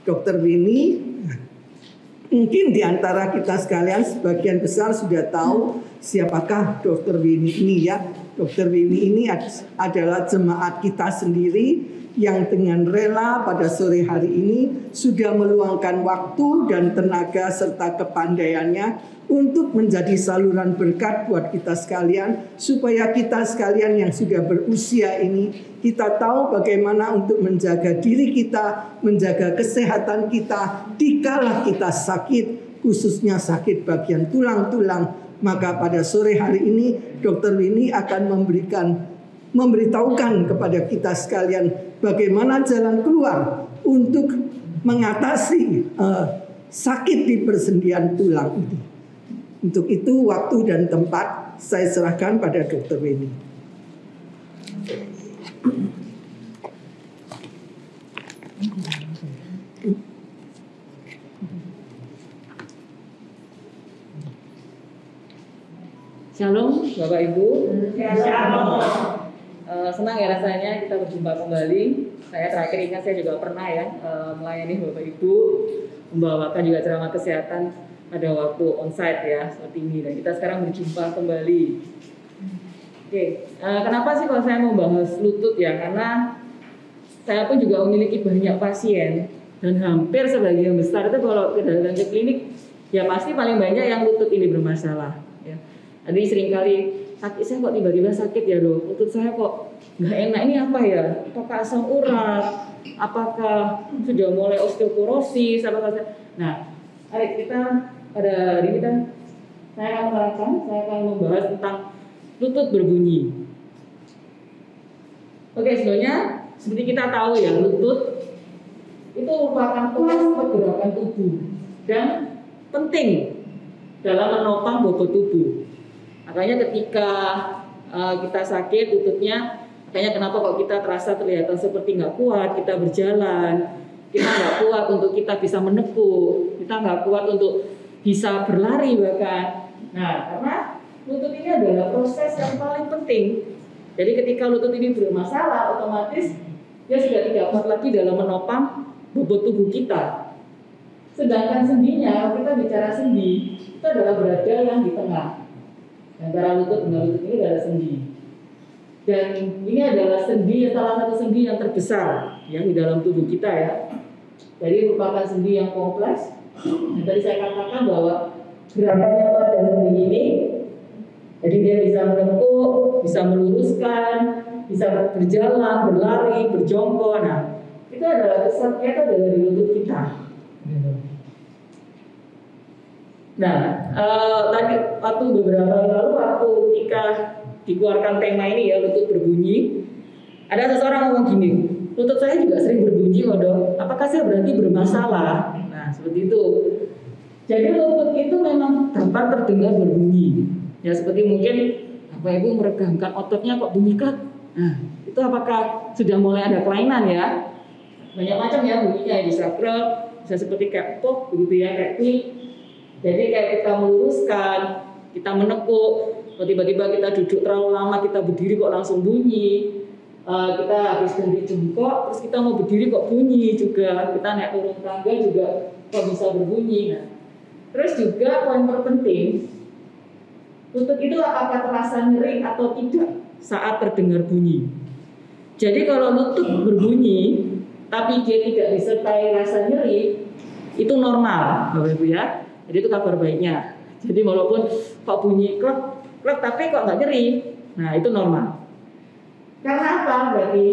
Dr. Winnie. Mungkin di antara kita sekalian sebagian besar sudah tahu siapakah Dr. Winnie ini ya. Dr. Winnie ini adalah jemaat kita sendiri yang dengan rela pada sore hari ini sudah meluangkan waktu dan tenaga serta kepandaiannya untuk menjadi saluran berkat buat kita sekalian, supaya kita sekalian yang sudah berusia ini kita tahu bagaimana untuk menjaga diri kita, menjaga kesehatan kita dikala kita sakit, khususnya sakit bagian tulang-tulang. Maka pada sore hari ini Dr. Winnie akan memberitahukan kepada kita sekalian bagaimana jalan keluar untuk mengatasi sakit di persendian tulang ini. Untuk itu waktu dan tempat saya serahkan pada Dr. Winnie. Shalom Bapak Ibu. Shalom. Senang ya rasanya kita berjumpa kembali. Saya terakhir ingat saya juga pernah ya melayani Bapak Ibu, membawakan juga ceramah kesehatan pada waktu onsite ya seperti ini, dan kita sekarang berjumpa kembali. Oke, kenapa sih kalau saya mau bahas lutut ya? Karena saya pun juga memiliki banyak pasien dan hampir sebagian besar itu kalau kita datang ke klinik ya pasti paling banyak yang lutut ini bermasalah. Ya. Tadi seringkali sakit, saya kok tiba-tiba sakit ya Dok, lutut saya kok nggak enak, ini apa ya? Apakah asam urat? Apakah sudah mulai osteoporosis? Nah, mari kita pada hari ini saya akan membahas tentang lutut berbunyi. Oke, sebelumnya seperti kita tahu ya, lutut itu merupakan tulang pergerakan tubuh dan penting dalam menopang bobot tubuh. Makanya ketika kita sakit lututnya, makanya kenapa kok kita terasa terlihat seperti nggak kuat, kita berjalan, kita nggak kuat untuk kita bisa menekuk, kita nggak kuat untuk bisa berlari bahkan. Nah, karena lutut ini adalah proses yang paling penting. Jadi ketika lutut ini bermasalah, otomatis dia sudah tidak kuat lagi dalam menopang bobot tubuh kita. Sedangkan sendinya, kita bicara sendi, itu adalah berada yang di tengah. Antara lutut dengan lutut ini adalah sendi. Dan ini adalah sendi, salah satu sendi yang terbesar yang di dalam tubuh kita ya. Jadi merupakan sendi yang kompleks. Dan tadi saya katakan bahwa gerakannya pada sendi ini, jadi dia bisa menekuk, bisa meluruskan, bisa berjalan, berlari, berjongkok. Nah, itu adalah kesatria, itu adalah di lutut kita. Nah, tadi waktu beberapa lalu waktu ketika dikeluarkan tema ini ya, lutut berbunyi, ada seseorang ngomong gini, lutut saya juga sering berbunyi kok Dok, apakah saya berarti bermasalah? Nah, seperti itu. Jadi lutut itu memang dapat terdengar berbunyi. Ya seperti mungkin Bapak Ibu meregangkan ototnya kok bunyi klak. Nah, itu apakah sudah mulai ada kelainan ya? Banyak macam ya bunyinya, bisa krek, bisa seperti kayak pop begitu ya, kayak klik. Jadi kayak kita meluruskan, kita menekuk, kalau tiba-tiba kita duduk terlalu lama, kita berdiri kok langsung bunyi. Kita habis ganti jongkok, terus kita mau berdiri kok bunyi juga. Kita naik turun tangga juga kok bisa berbunyi. Nah, terus juga poin terpenting, lutut itu apakah terasa nyeri atau tidak saat terdengar bunyi. Jadi kalau lutut berbunyi, tapi dia tidak disertai rasa nyeri, itu normal, Bapak Ibu ya. Jadi itu kabar baiknya. Jadi walaupun kok bunyi klek, klek tapi kok nggak nyeri, nah itu normal. Karena apa berarti?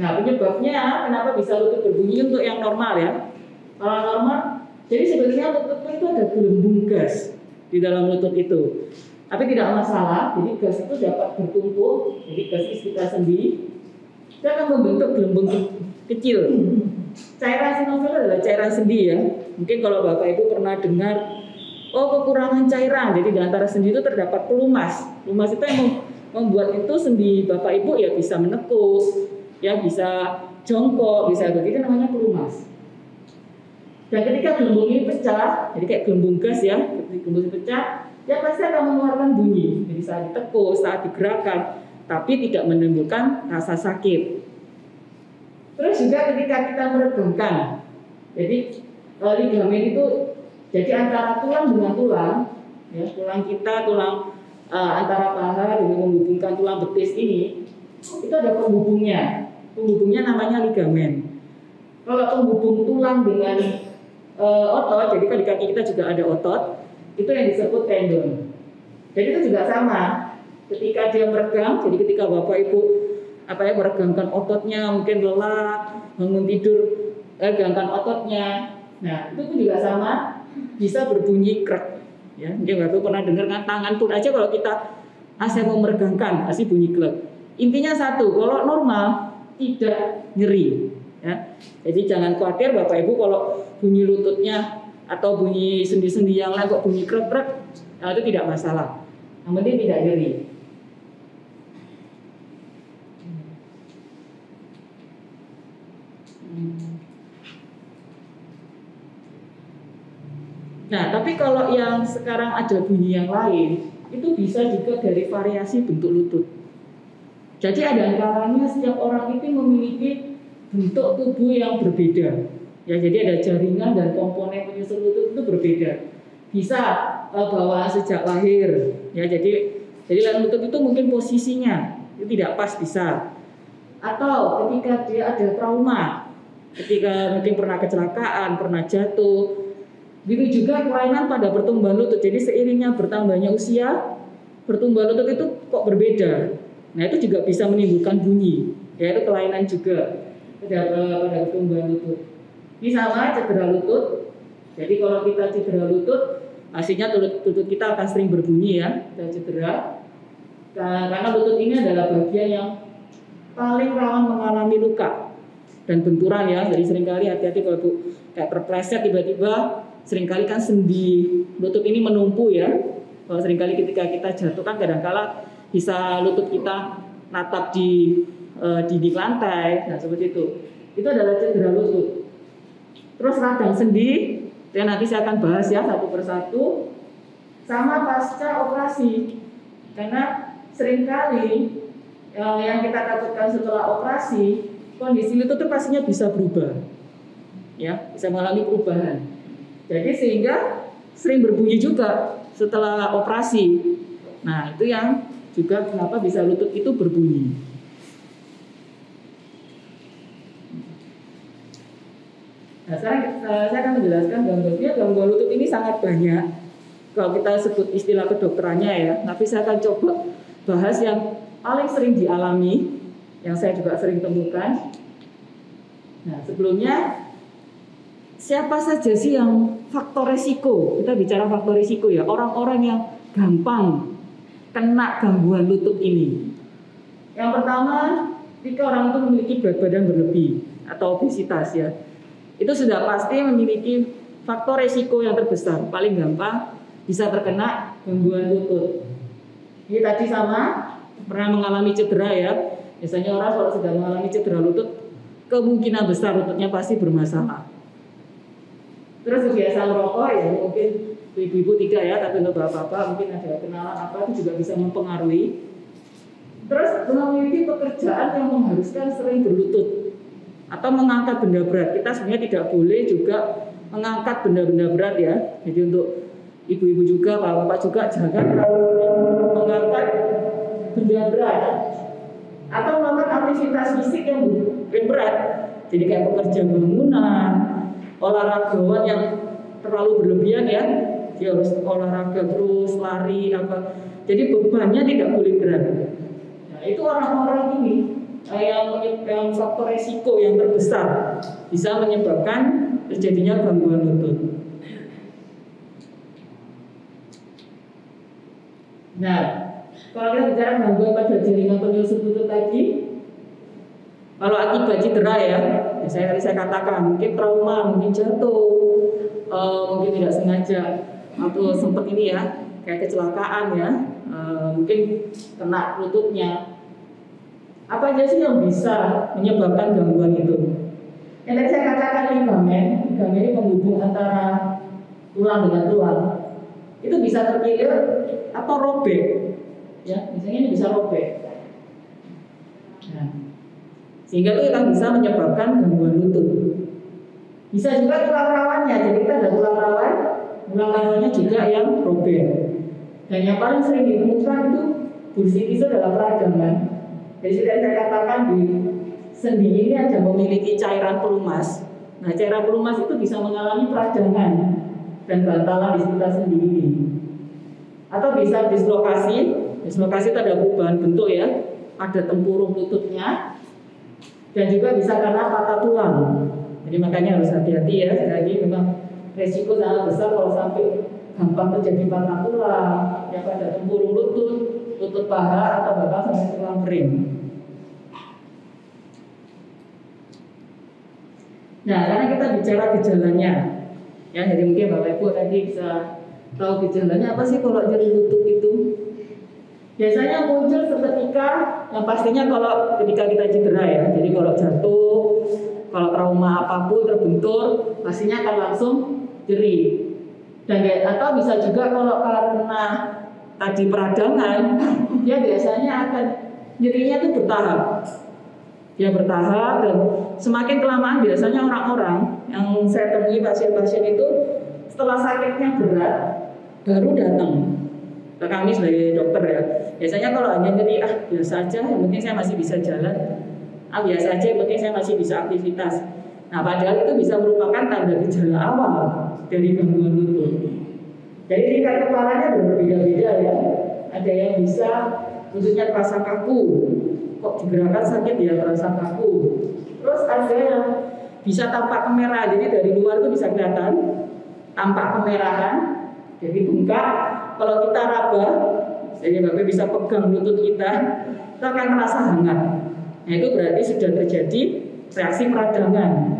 Nah penyebabnya kenapa bisa lutut berbunyi untuk yang normal ya? Kalau normal, jadi sebetulnya lutut itu ada gelembung gas di dalam lutut itu. Tapi tidak masalah, jadi gas itu dapat bertumpuk, jadi gas kita sendi, itu akan membentuk gelembung kecil. Cairan sinovial adalah cairan sendi ya. Mungkin kalau Bapak Ibu pernah dengar, kekurangan cairan, jadi di antara sendi itu terdapat pelumas. Pelumas itu yang membuat itu sendi Bapak Ibu ya bisa menekuk, ya bisa jongkok, bisa begitu, namanya pelumas. Dan ketika gelembung ini pecah, jadi kayak gelembung gas ya, ketika gelembung ini pecah, ya pasti akan mengeluarkan bunyi. Jadi saat ditekuk, saat digerakkan, tapi tidak menimbulkan rasa sakit. Terus juga ketika kita meregangkan, Jadi ligamen itu jadi antara tulang dengan tulang, ya, tulang kita, tulang antara paha dengan menghubungkan tulang betis ini, itu ada penghubungnya. Penghubungnya namanya ligamen. Kalau penghubung tulang dengan otot, jadi kan di kaki kita juga ada otot, itu yang disebut tendon. Jadi itu juga sama. Ketika dia meregang, jadi ketika Bapak Ibu meregangkan ototnya, mungkin lelah, bangun tidur, regangkan ototnya. Nah, itu pun juga sama, bisa berbunyi krek. Ya, mungkin Bapak pernah dengar kan, tangan pun aja kalau kita mau meregangkan, pasti bunyi klek. Intinya satu, kalau normal tidak nyeri. Ya. Jadi jangan khawatir Bapak Ibu kalau bunyi lututnya atau bunyi sendi-sendi yang lain kok bunyi krek-krek, nah, itu tidak masalah. Yang penting tidak nyeri. Nah, tapi kalau yang sekarang ada bunyi yang lain, itu bisa juga dari variasi bentuk lutut. Jadi ada kalanya setiap orang itu memiliki bentuk tubuh yang berbeda. Ya, jadi ada jaringan dan komponen penyusun lutut itu berbeda. Bisa bawaan sejak lahir. Ya, jadi lutut itu mungkin posisinya itu tidak pas bisa. Atau ketika dia ada trauma, ketika mungkin pernah kecelakaan, pernah jatuh. Begitu juga kelainan pada pertumbuhan lutut. Jadi seiringnya bertambahnya usia, pertumbuhan lutut itu kok berbeda. Nah, itu juga bisa menimbulkan bunyi. Yaitu kelainan juga pada pertumbuhan lutut. Ini sama cedera lutut. Jadi kalau kita cedera lutut, hasilnya lutut kita akan sering berbunyi ya, dan cedera. Karena lutut ini adalah bagian yang paling rawan mengalami luka dan benturan ya. Jadi seringkali hati-hati kalau kayak terpleset tiba-tiba. Seringkali kan sendi lutut ini menumpu ya. Kalau seringkali ketika kita jatuh kan kadang-kala bisa lutut kita natap di dinding lantai. Nah, seperti itu. Itu adalah cedera lutut. Terus radang sendi, dan nanti saya akan bahas ya satu persatu. Sama pasca operasi. Karena seringkali yang kita takutkan setelah operasi, kondisi lutut itu pastinya bisa berubah. Ya, bisa mengalami perubahan. Jadi sehingga sering berbunyi juga setelah operasi. Nah, itu yang juga kenapa bisa lutut itu berbunyi. Nah, sekarang saya akan menjelaskan gangguan lutut ini sangat banyak. Kalau kita sebut istilah kedokterannya ya, tapi saya akan coba bahas yang paling sering dialami, yang saya juga sering temukan. Nah, sebelumnya siapa saja sih yang faktor resiko? Kita bicara faktor resiko ya, orang-orang yang gampang kena gangguan lutut ini. Yang pertama, jika orang itu memiliki berat badan berlebih atau obesitas ya, itu sudah pasti memiliki faktor resiko yang terbesar. Paling gampang bisa terkena gangguan lutut. Ini tadi sama, pernah mengalami cedera ya. Biasanya orang kalau sudah mengalami cedera lutut, kemungkinan besar lututnya pasti bermasalah. Terus kebiasaan merokok ya mungkin ibu-ibu tidak ya, tapi untuk bapak-bapak mungkin ada kenalan apa itu juga bisa mempengaruhi. Terus memiliki pekerjaan yang mengharuskan sering berlutut atau mengangkat benda berat. Kita sebenarnya tidak boleh juga mengangkat benda-benda berat ya. Jadi untuk ibu-ibu juga, bapak-bapak juga jangan terlalu mengangkat benda berat atau melakukan aktivitas fisik yang berat. Jadi kayak pekerja bangunan, olahragawan yang terlalu berlebihan ya, dia harus olahraga terus, lari apa. Jadi bebannya tidak boleh berat. Nah, itu orang-orang ini yang faktor resiko yang terbesar bisa menyebabkan terjadinya gangguan lutut. Nah, kalau kita bicara gangguan pada jaringan penyusun lutut tadi, kalau akibat cedera ya, saya katakan mungkin trauma, mungkin jatuh, mungkin tidak sengaja atau sempat ini ya, kayak kecelakaan ya, mungkin kena lututnya. Apa aja sih yang bisa menyebabkan gangguan itu? Yang tadi saya katakan ligamen ini penghubung antara tulang dengan tulang. Itu bisa terkilir atau robek, ya, misalnya ini bisa robek. Nah, sehingga itu akan bisa menyebabkan gangguan lutut. Bisa juga tulang rawannya, jadi kita ada tulang rawannya juga yang robek. Dan yang paling sering ditemukan itu bursitis adalah peradangan. Jadi sudah saya katakan di sendi ini ada memiliki cairan pelumas. Nah, cairan pelumas itu bisa mengalami peradangan dan bantalan di sekitar sendi ini. Atau bisa dislokasi itu ada perubahan bentuk ya, ada tempurung lututnya, dan juga bisa karena patah tulang. Jadi makanya harus hati-hati ya, sekali lagi memang resiko sangat besar kalau sampai gampang terjadi patah tulang, yang pada tempurung lutut paha atau bahkan sampai tulang kering. Nah, karena kita bicara gejalanya, ya jadi mungkin Bapak Ibu tadi bisa tahu gejalanya apa sih kalau nyeri lutut itu? Biasanya muncul seketika, yang pastinya kalau ketika kita cedera ya. Jadi kalau jatuh, kalau trauma apapun terbentur, pastinya akan langsung nyeri. Dan atau bisa juga kalau karena tadi peradangan, dia biasanya akan nyerinya itu bertahap. Dia bertahap dan semakin kelamaan biasanya orang-orang yang saya temui pasien-pasien itu setelah sakitnya berat baru datang ke kami sebagai dokter ya. Biasanya kalau hanya nyeri biasa aja, yang penting saya masih bisa jalan, biasa aja, yang penting saya masih bisa aktivitas. Nah, padahal itu bisa merupakan tanda gejala awal dari gangguan lutut. Jadi tingkat kepalanya berbeda-beda ya. Ada yang bisa lututnya terasa kaku, kok digerakkan sakit ya terasa kaku. Terus ada yang bisa tampak kemerahan, jadi dari luar itu bisa kelihatan tampak kemerahan, jadi bengkak. Kalau kita raba, jadi Bapak bisa pegang lutut kita, itu akan terasa hangat. Nah, itu berarti sudah terjadi reaksi peradangan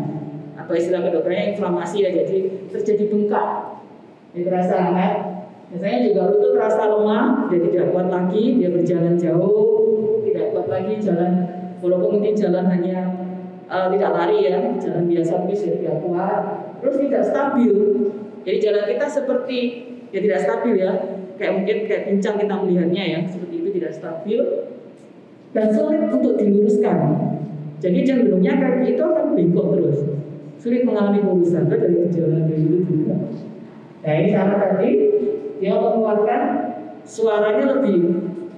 atau istilah kedokterannya inflamasi ya, jadi terjadi bengkak, jadi terasa hangat. Biasanya juga lutut terasa lemah, dia tidak kuat lagi, dia berjalan jauh, tidak kuat lagi jalan, walaupun mungkin jalan hanya tidak lari ya, jalan biasa tapi tidak kuat, terus tidak stabil. Jadi jalan kita seperti ya tidak stabil ya, kayak mungkin kayak pincang kita melihatnya ya, seperti itu tidak stabil dan sulit untuk diluruskan. Jadi cenderungnya kaki itu akan bengkok terus, sulit mengalami pelurusan dari gejala dari itu juga. Nah ini cara tadi dia mengeluarkan suaranya lebih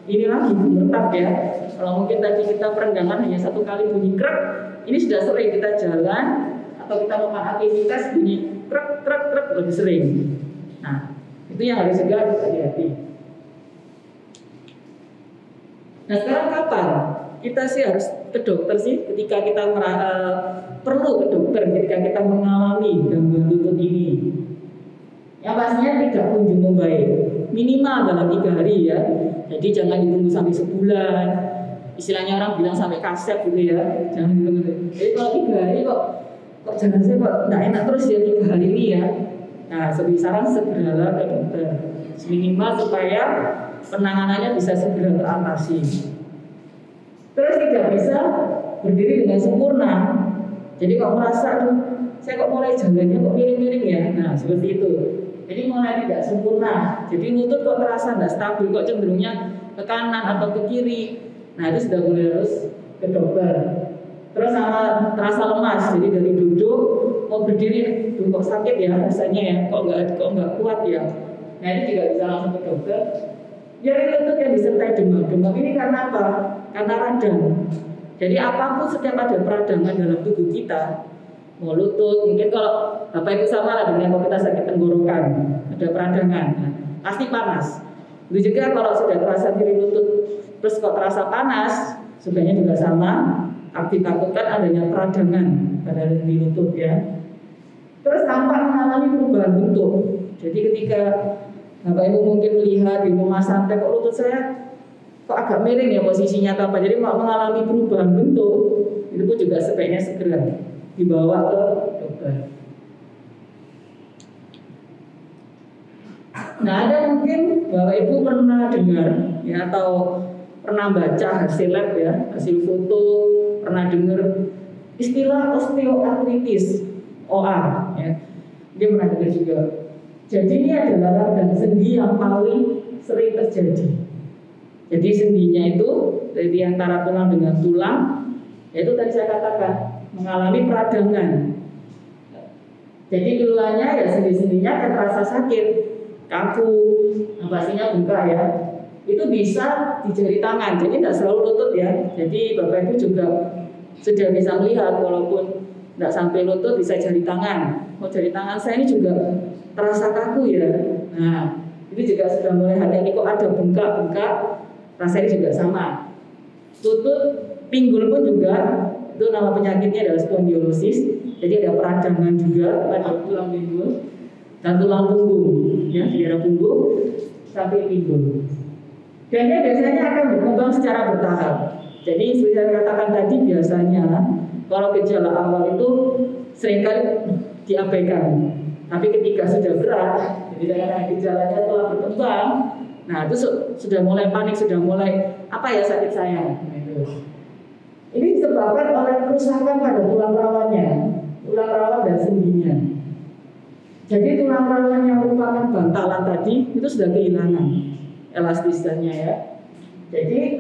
ini lagi bertap ya. Kalau mungkin tadi kita perenggangan hanya satu kali bunyi krek, ini sudah sering kita jalan atau kita melakukan aktivitas bunyi krek krek krek lebih sering. Nah itu yang harus juga hati-hati. Nah sekarang kapan kita sih harus ke dokter sih ketika kita perlu ke dokter ketika kita mengalami gangguan lutut ini? Yang pastinya tidak kunjung membaik, minimal dalam 3 hari ya. Jadi jangan ditunggu sampai sebulan. Istilahnya orang bilang sampai kaset gitu ya. Jangan ditunggu. Jadi kalau 3 hari kok jangan saya kok tidak enak terus ya 3 hari ini ya. Nah, saran segeralah ke dokter. Minimal supaya penanganannya bisa segera teratasi. Terus tidak bisa berdiri dengan sempurna. Jadi kalau merasa saya kok mulai jalannya kok miring-miring ya. Nah, seperti itu. Jadi mulai tidak sempurna. Jadi lutut kok terasa tidak stabil, kok cenderungnya ke kanan atau ke kiri. Nah, itu sudah mulai harus ke dokter. Terus sama terasa lemas. Jadi dari duduk mau berdiri kok sakit ya rasanya ya, kok nggak kuat ya. Nah, ini juga bisa langsung ke dokter. Nyeri lutut yang disertai demam. Demam ini karena apa? Karena radang. Jadi apapun setiap ada peradangan dalam tubuh kita, mau lutut, mungkin kalau Bapak Ibu sama lah dengan kalau kita sakit tenggorokan, ada peradangan, nah, pasti panas. Itu juga kalau sudah terasa nyeri lutut, terus kok terasa panas, sebenarnya juga sama, ditakutkan adanya peradangan pada di lutut ya. Terus tampak mengalami perubahan bentuk. Jadi ketika Bapak Ibu mungkin melihat di rumah santai, kok lutut saya kok agak miring ya posisinya atau apa, jadi mengalami perubahan bentuk, itu pun juga sebaiknya segera dibawa ke dokter. Nah, ada mungkin Bapak Ibu pernah dengar ya atau pernah baca hasil lab ya, hasil foto, pernah dengar istilah osteoartritis OA ya. Dia pernah dengar juga. Jadi ini adalah radang sendi yang paling sering terjadi. Jadi sendinya itu dari antara tulang dengan tulang, yaitu tadi saya katakan mengalami peradangan. Jadi keluhannya ya sendi-sendinya akan terasa sakit, kaku, pastinya bengkak ya. Itu bisa di jari tangan, jadi tidak selalu lutut ya. Jadi Bapak Ibu juga sudah bisa melihat walaupun tidak sampai lutut bisa jari tangan. Oh, jari tangan saya ini juga terasa kaku ya. Nah, ini juga sudah mulai hati-hati kok ada bengkak-bengkak, rasanya juga sama. Lutut, pinggul pun juga, itu nama penyakitnya adalah spondiolosis. Jadi ada peradangan juga pada tulang pinggul dan tulang punggung, ya, di daerah punggung sampai pinggul. Dan dia biasanya akan berkembang secara bertahap. Jadi seperti saya katakan tadi, biasanya kalau gejala awal itu seringkali diabaikan. Tapi ketika sudah berat, jadi dengan gejalanya telah berkembang, nah itu sudah mulai panik, sudah mulai apa ya sakit saya. Ini disebabkan oleh kerusakan pada tulang rawannya, tulang rawan dan sendinya. Jadi tulang rawan yang merupakan bantalan tadi itu sudah kehilangan elastisitanya ya. Jadi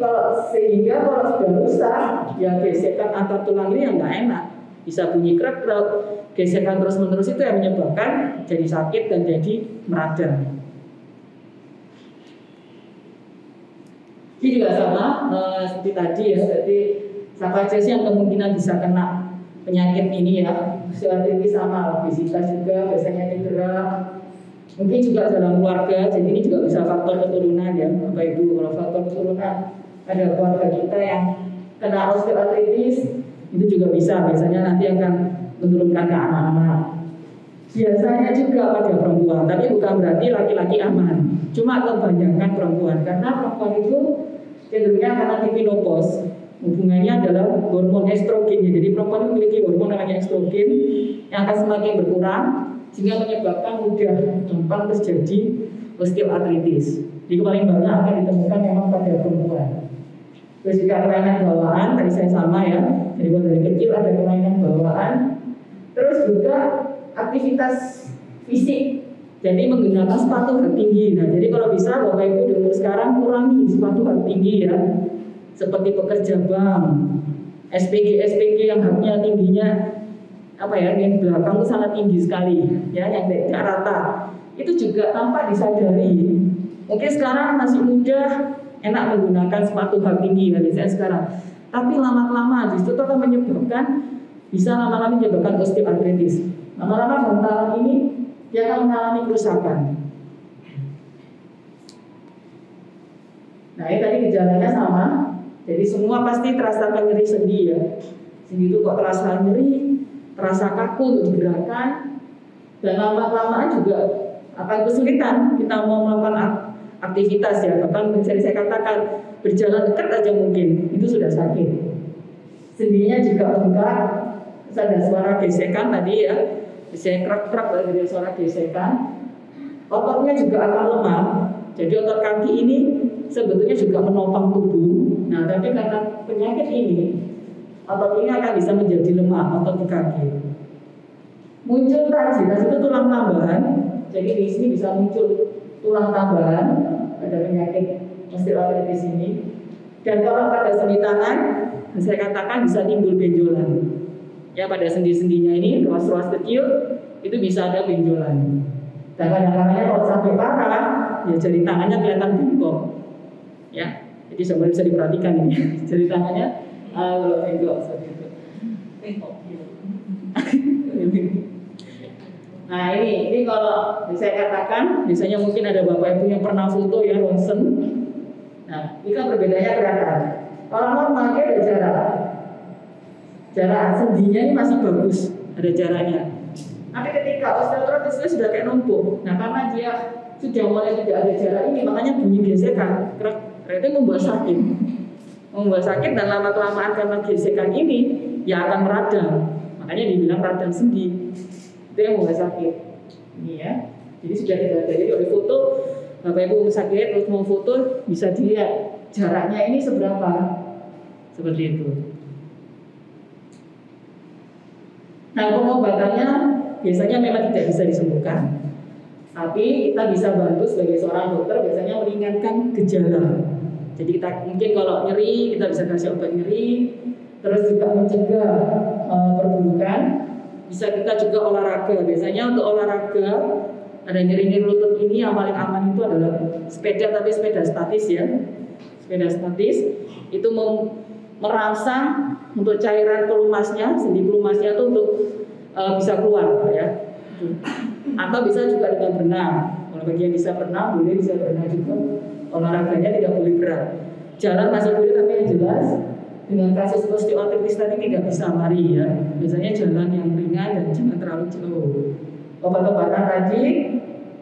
sehingga kalau sudah rusak, ya gesekan antar tulang ini yang nggak enak, bisa bunyi krek-krek. Gesekan terus-menerus itu yang menyebabkan jadi sakit dan jadi meradang. Ini juga sama seperti tadi ya, berarti siapa aja sih yang kemungkinan bisa kena penyakit ini ya. Osteoartritis sama obesitas juga biasanya cedera. Mungkin juga dalam keluarga, jadi ini juga bisa faktor keturunan ya Bapak Ibu. Kalau faktor keturunan ada keluarga kita yang kena osteoartritis, itu juga bisa, biasanya nanti akan menurunkan ke anak-anak. Biasanya juga pada perempuan, tapi bukan berarti laki-laki aman. Cuma kebanyakan perempuan, karena perempuan itu cenderungnya karena menopause. Hubungannya adalah hormon estrogennya. Jadi perempuan memiliki hormon namanya estrogen yang akan semakin berkurang, sehingga menyebabkan mudah gampang terjadi osteoartritis. Jadi paling banyak akan ditemukan memang pada perempuan. Terus juga kelainan bawaan, tadi saya sama ya. Jadi dari kecil ada kelainan bawaan. Terus juga aktivitas fisik. Jadi menggunakan sepatu hak tinggi. Nah, jadi kalau bisa Bapak Ibu di umur sekarang kurangi sepatu hak tinggi ya. Seperti pekerja bank, SPG yang haknya tingginya apa ya, yang belakang itu sangat tinggi sekali ya, yang tidak rata. Itu juga tanpa disadari. Mungkin sekarang masih muda, enak menggunakan sepatu hak tinggi ya, biasanya sekarang. Tapi lama-lama justru itu akan menyebabkan, bisa lama-lama menyebabkan osteoartritis. Lama-lama bantalan ini dia akan mengalami kerusakan. Nah, ini tadi gejalanya sama. Jadi semua pasti terasakan nyeri sendi ya. Sendi itu kok terasa nyeri, terasa kaku untuk gerakan, dan lama-lamaan juga akan kesulitan kita mau melakukan aktivitas ya. Bahkan saya katakan berjalan dekat aja mungkin itu sudah sakit. Sendinya juga bengkak, terus ada suara gesekan tadi ya, bisa krek-krek dari suara gesekan. Ototnya juga akan lemah. Jadi otot kaki ini sebetulnya juga menopang tubuh. Nah, tapi karena penyakit ini, otot ini akan bisa menjadi lemah, otot di kaki. Muncul rajinas itu tulang tambahan. Jadi di sini bisa muncul tulang tambahan pada penyakit osteoartritis ini. Dan kalau pada sendi tangan, saya katakan bisa timbul benjolan. Ya, pada sendi-sendinya ini, ruas-ruas kecil itu bisa ada benjolan. Dan kadang-kadang kalau sampai parah, ya jari tangannya kelihatan bengkok. Ya, jadi sebenarnya bisa diperhatikan ini. Jari tangannya bengkok seperti itu. Bengkok. Nah ini kalau saya katakan, biasanya mungkin ada Bapak Ibu yang pernah foto ya ronsen. Nah, ini kan perbedaannya kelihatan. Kalau normal dia ada jarak sendinya ini masih bagus, ada jaraknya. Tapi ketika osteoartritis sudah kayak numpuk, nah karena dia sudah mulai tidak ada jarak ini, makanya bunyi gesekan, itu membuat sakit, dan lama-kelamaan karena gesekan ini, ya akan meradang. Makanya dibilang radang sendi, itu yang membuat sakit. Ini ya, jadi sudah tidak ada. Jadi oleh foto, Bapak Ibu sakit, terus mau foto, bisa dilihat jaraknya ini seberapa, seperti itu. Nah, pengobatannya biasanya memang tidak bisa disembuhkan, tapi kita bisa bantu sebagai seorang dokter biasanya meringankan gejala. Jadi kita mungkin kalau nyeri kita bisa kasih obat nyeri, terus juga mencegah perburukan. bisa kita juga olahraga. Biasanya untuk olahraga ada nyeri-nyeri lutut ini yang paling aman itu adalah sepeda, tapi sepeda statis ya. Sepeda statis itu merangsang untuk cairan pelumasnya, sendi pelumasnya itu untuk bisa keluar ya. Atau bisa juga dengan berenang. Kalau bagi yang bisa berenang, boleh bisa berenang juga. Olahraganya tidak boleh berat. Jalan masih boleh, tapi yang jelas dengan kasus osteoartritis tadi tidak bisa lari ya. Biasanya jalan yang ringan dan jangan terlalu jauh. Obat-obatan tadi,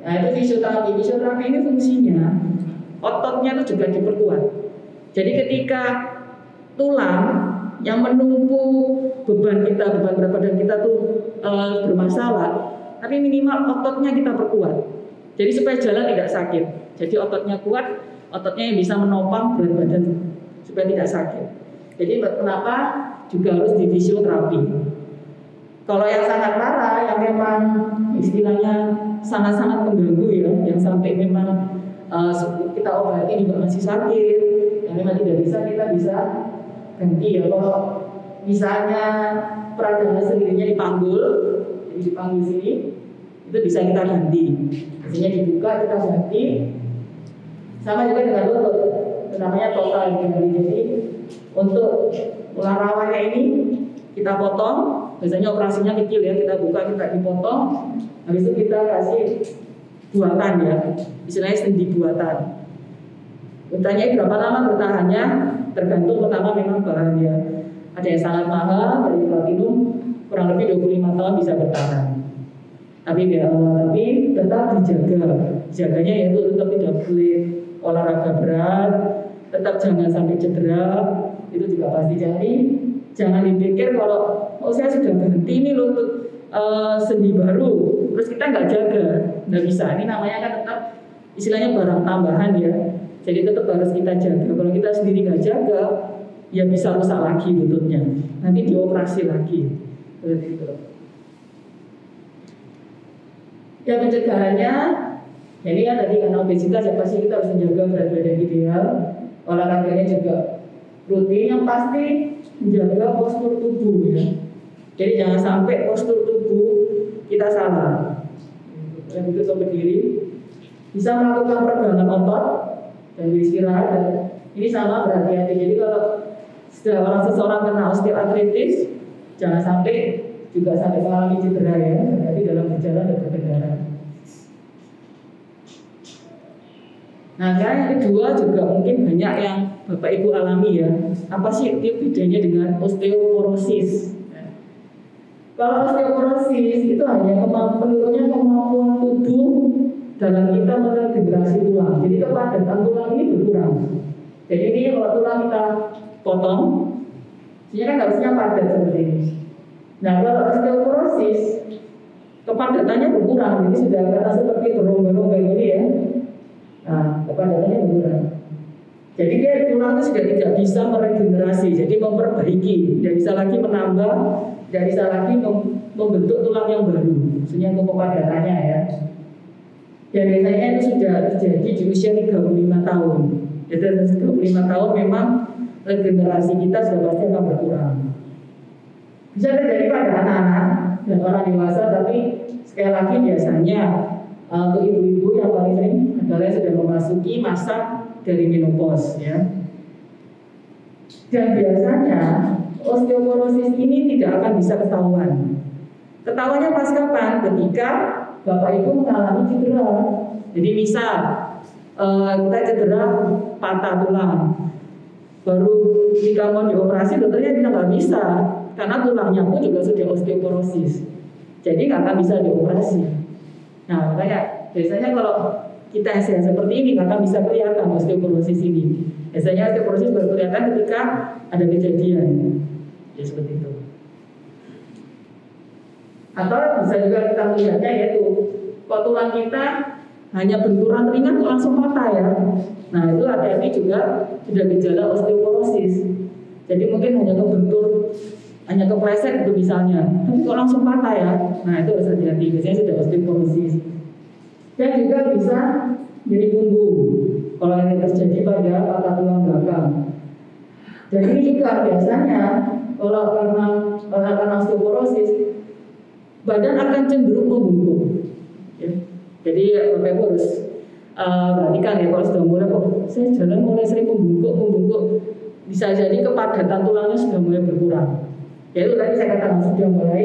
nah itu fisioterapi. Fisioterapi ini fungsinya ototnya itu juga diperkuat. Jadi ketika tulang yang menumpuk beban berat badan kita tuh bermasalah, tapi minimal ototnya kita perkuat. Jadi supaya jalan tidak sakit. Jadi ototnya kuat, ototnya yang bisa menopang berat badan supaya tidak sakit. Jadi kenapa juga harus di fisioterapi. Kalau yang sangat parah, yang memang istilahnya sangat-sangat mengganggu ya, yang sampai memang kita obati juga masih sakit, yang memang tidak bisa, kita bisa ganti ya. Kalau misalnya peradangan sendirinya dipanggul, jadi dipanggul sini, itu bisa kita ganti. Biasanya dibuka, kita ganti. Sama juga dengan lutut, itu namanya total ganti. Jadi untuk tulang rawannya ini kita potong, biasanya operasinya kecil ya, kita buka, kita dipotong, habis itu kita kasih buatan ya, istilahnya sendi buatan. Bertanya berapa lama bertahannya, tergantung pertama memang bahan ya. Ada yang sangat mahal, dari platinum kurang lebih 25 tahun bisa bertahan. Tapi tetap dijaga. Jaganya yaitu tetap tidak boleh olahraga berat, tetap jangan sampai cedera, itu juga pasti. Jadi jangan dipikir kalau saya sudah ganti ini lutut sendi baru, terus kita nggak jaga, nggak bisa. Ini namanya kan tetap istilahnya barang tambahan ya. Jadi tetap harus kita jaga. Kalau kita sendiri nggak jaga, ya bisa rusak lagi lututnya. Nanti dioperasi lagi. Seperti itu. Ya pencegahannya, jadi ya tadi karena obesitas ya pasti kita harus menjaga berat badan ideal. Olahraganya juga rutin, yang pasti menjaga postur tubuh ya. Jadi jangan sampai postur tubuh kita salah. Yang itu berdiri, bisa melakukan peregangan otot dan beristirahat. Dan ini sama berhati-hati. Jadi kalau seseorang kena osteoartritis, jangan sampai juga sampai mengalami cedera ya, tapi dalam berjalan dan berkendara. Nah, sekarang yang kedua juga mungkin banyak yang Bapak Ibu alami ya. Apa sih bedanya dengan osteoporosis? Kalau osteoporosis itu hanya menurunnya kemampuan tubuh dalam kita meregenerasi tulang. Jadi kepadatan tulang ini berkurang. Jadi ini kalau tulang kita potong, sebenarnya kan harusnya padat seperti ini. Nah, kalau osteoporosis kepadatannya berkurang, jadi sudah kata seperti berongga-rongga ini ya. Nah, kepadatannya berkurang. Jadi dia tulang itu sudah tidak bisa meregenerasi, jadi memperbaiki, tidak bisa lagi menambah, tidak bisa lagi membentuk tulang yang baru, maksudnya untuk kepadatannya ya. Dan biasanya itu sudah terjadi di usia 35 tahun. Jadi 35 tahun memang regenerasi kita sudah pasti akan berkurang. Bisa terjadi pada anak-anak dan orang dewasa, tapi sekali lagi biasanya untuk ibu-ibu yang paling sering adalah yang sudah memasuki masa dari menopause ya. Dan biasanya osteoporosis ini tidak akan bisa ketahuan. Ketahuannya pas kapan? Ketika Bapak Ibu mengalami cedera. Jadi misal kita cedera patah tulang, baru jika mau dioperasi dokternya bilang nggak bisa karena tulangnya pun juga sudah osteoporosis, jadi nggak akan bisa dioperasi. Nah makanya biasanya kalau kita yang seperti ini nggak akan bisa kelihatan osteoporosis ini. Biasanya osteoporosis baru kelihatan ketika ada kejadian, ya seperti itu. Atau bisa juga kita melihatnya yaitu kalau tulang kita hanya benturan ringan kok langsung patah ya. Nah itu hati-hati juga sudah gejala osteoporosis. Jadi mungkin hanya kebentur, hanya kepleset itu misalnya, tapi kok langsung patah ya. Nah itu harus hati-hati, biasanya sudah osteoporosis. Dan juga bisa jadi punggung kalau ini terjadi pada patah tulang belakang. Dan ini juga biasanya kalau karena osteoporosis badan akan cenderung membungkuk. Ya. Jadi Bapak Ibu harus perhatikan ya, kalau sudah mulai saya jalan mulai sering membungkuk, bisa jadi kepadatan tulangnya sudah mulai berkurang. Yaitu tadi saya katakan sudah mulai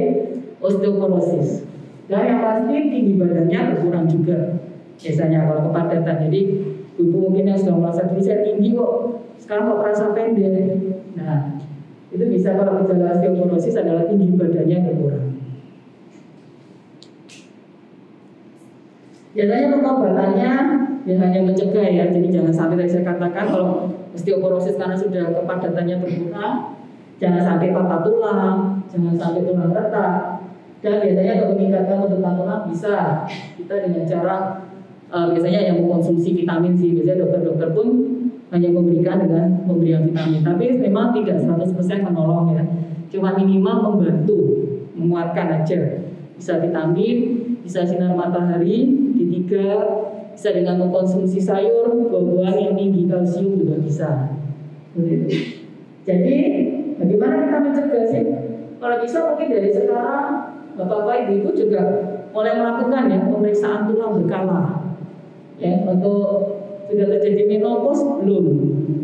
osteoporosis. Dan yang pasti tinggi badannya berkurang juga. Biasanya kalau kepadatan, jadi ibu mungkin yang sudah merasa dulu saya tinggi kok, sekarang kok terasa pendek. Nah, itu bisa kalau gejala osteoporosis adalah tinggi badannya berkurang. Biasanya pengobatannya ya hanya mencegah ya, jadi jangan sampai tadi saya katakan kalau osteoporosis karena sudah kepadatannya berkurang, jangan sampai patah tulang, jangan sampai tulang retak. Dan biasanya untuk meningkatkan bentukan tulang bisa kita dengan cara biasanya yang mengkonsumsi vitamin C. Biasanya dokter-dokter pun hanya memberikan dengan pemberian vitamin, tapi memang tidak 100% menolong ya, cuma minimal membantu, menguatkan aja. Bisa vitamin, bisa sinar matahari, D3, bisa dengan mengkonsumsi sayur, buah-buahan yang tinggi kalsium juga bisa. Jadi bagaimana kita mencegah sih? Kalau bisa mungkin dari sekarang Bapak-bapak Ibu juga mulai melakukan ya pemeriksaan tulang berkala. Ya, untuk sudah terjadi menopause belum?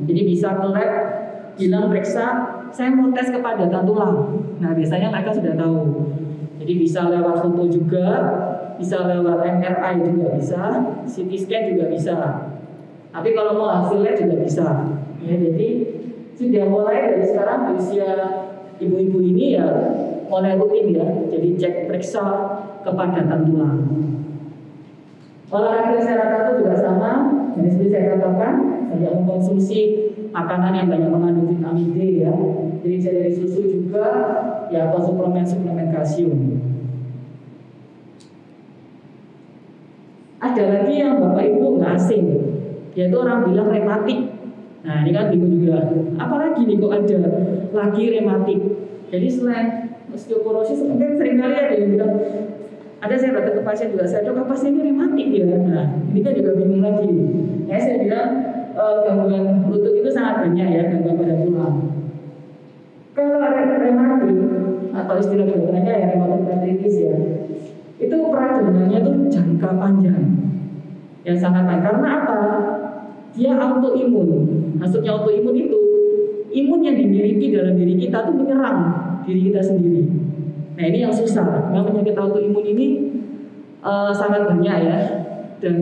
Jadi bisa ke lab, bilang periksa, saya mau tes kepadatan tulang. Nah biasanya mereka sudah tahu. Jadi bisa lewat foto juga, bisa lewat MRI juga bisa, CT scan juga bisa. Tapi kalau mau hasilnya juga bisa. Ya, jadi sudah mulai dari sekarang di usia ibu-ibu ini ya mulai rutin ya. Jadi cek periksa kepadatan tulang. Olahraga secara itu juga sama. Jadi seperti saya katakan, saya mengkonsumsi makanan yang banyak mengandung vitamin D ya. Jadi bisa dari susu juga, ya atau suplemen kalsium. Ada lagi yang Bapak Ibu nggak asing, yaitu orang bilang rematik. Nah ini kan bingung juga. Apalagi nih kok ada lagi rematik. Jadi selain osteoporosis mungkin seringkali ada yang bilang, ada saya datang ke pasien juga, saya dok apa sih ini rematik ya. Nah ini kan juga bingung lagi. Ya saya bilang gangguan lutut itu sangat banyak ya, gangguan pada tulang. Kalau ada rematik atau istilah dokternya ya rematik artritis ya, itu peradanannya tuh jangka panjang, yang sangat panjang. Karena apa? Dia autoimun. Maksudnya autoimun itu imun yang dimiliki dalam diri kita tuh menyerang diri kita sendiri. Nah ini yang susah. Nah, penyakit autoimun ini sangat banyak ya, dan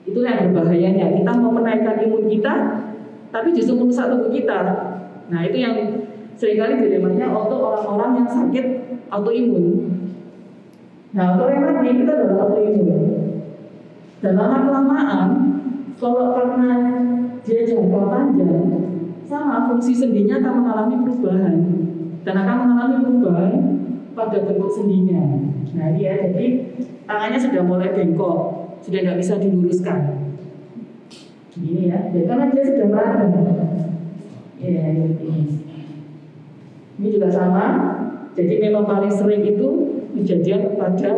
itu yang berbahayanya. Kita mau menaikkan imun kita, tapi justru merusak tubuh kita. Nah itu yang seringkali dilemanya untuk orang-orang yang sakit autoimun. Nah untuk rematik itu adalah autoimun. Dan lama-kelamaan, kalau karena dia jangka panjang, sama fungsi sendinya akan mengalami perubahan. Dan akan mengalami perubahan pada bentuk sendinya. Nah dia jadi tangannya sudah mulai bengkok, sudah tidak bisa diluruskan. Ini ya, jadi karena dia sudah meradang. Ya, ini juga sama. Jadi memang paling sering itu kejadian pada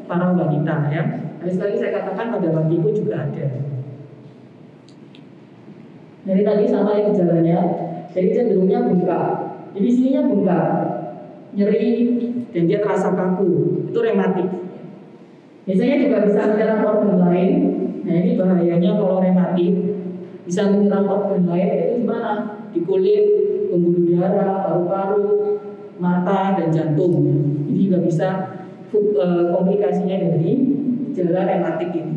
para wanita ya. Nah, sekali saya katakan pada laki pun juga ada. Jadi tadi sama ya gejalanya. Jadi cenderungnya bengkak. Jadi sininya bengkak, nyeri, dan dia terasa kaku. Itu rematik. Biasanya juga bisa menyerang organ lain. Nah ini bahayanya kalau rematik bisa menyerang organ lain, yaitu di mana? Di kulit, pembuluh darah, paru-paru, mata, dan jantung. Ini juga bisa komplikasinya dari gejala rematik ini.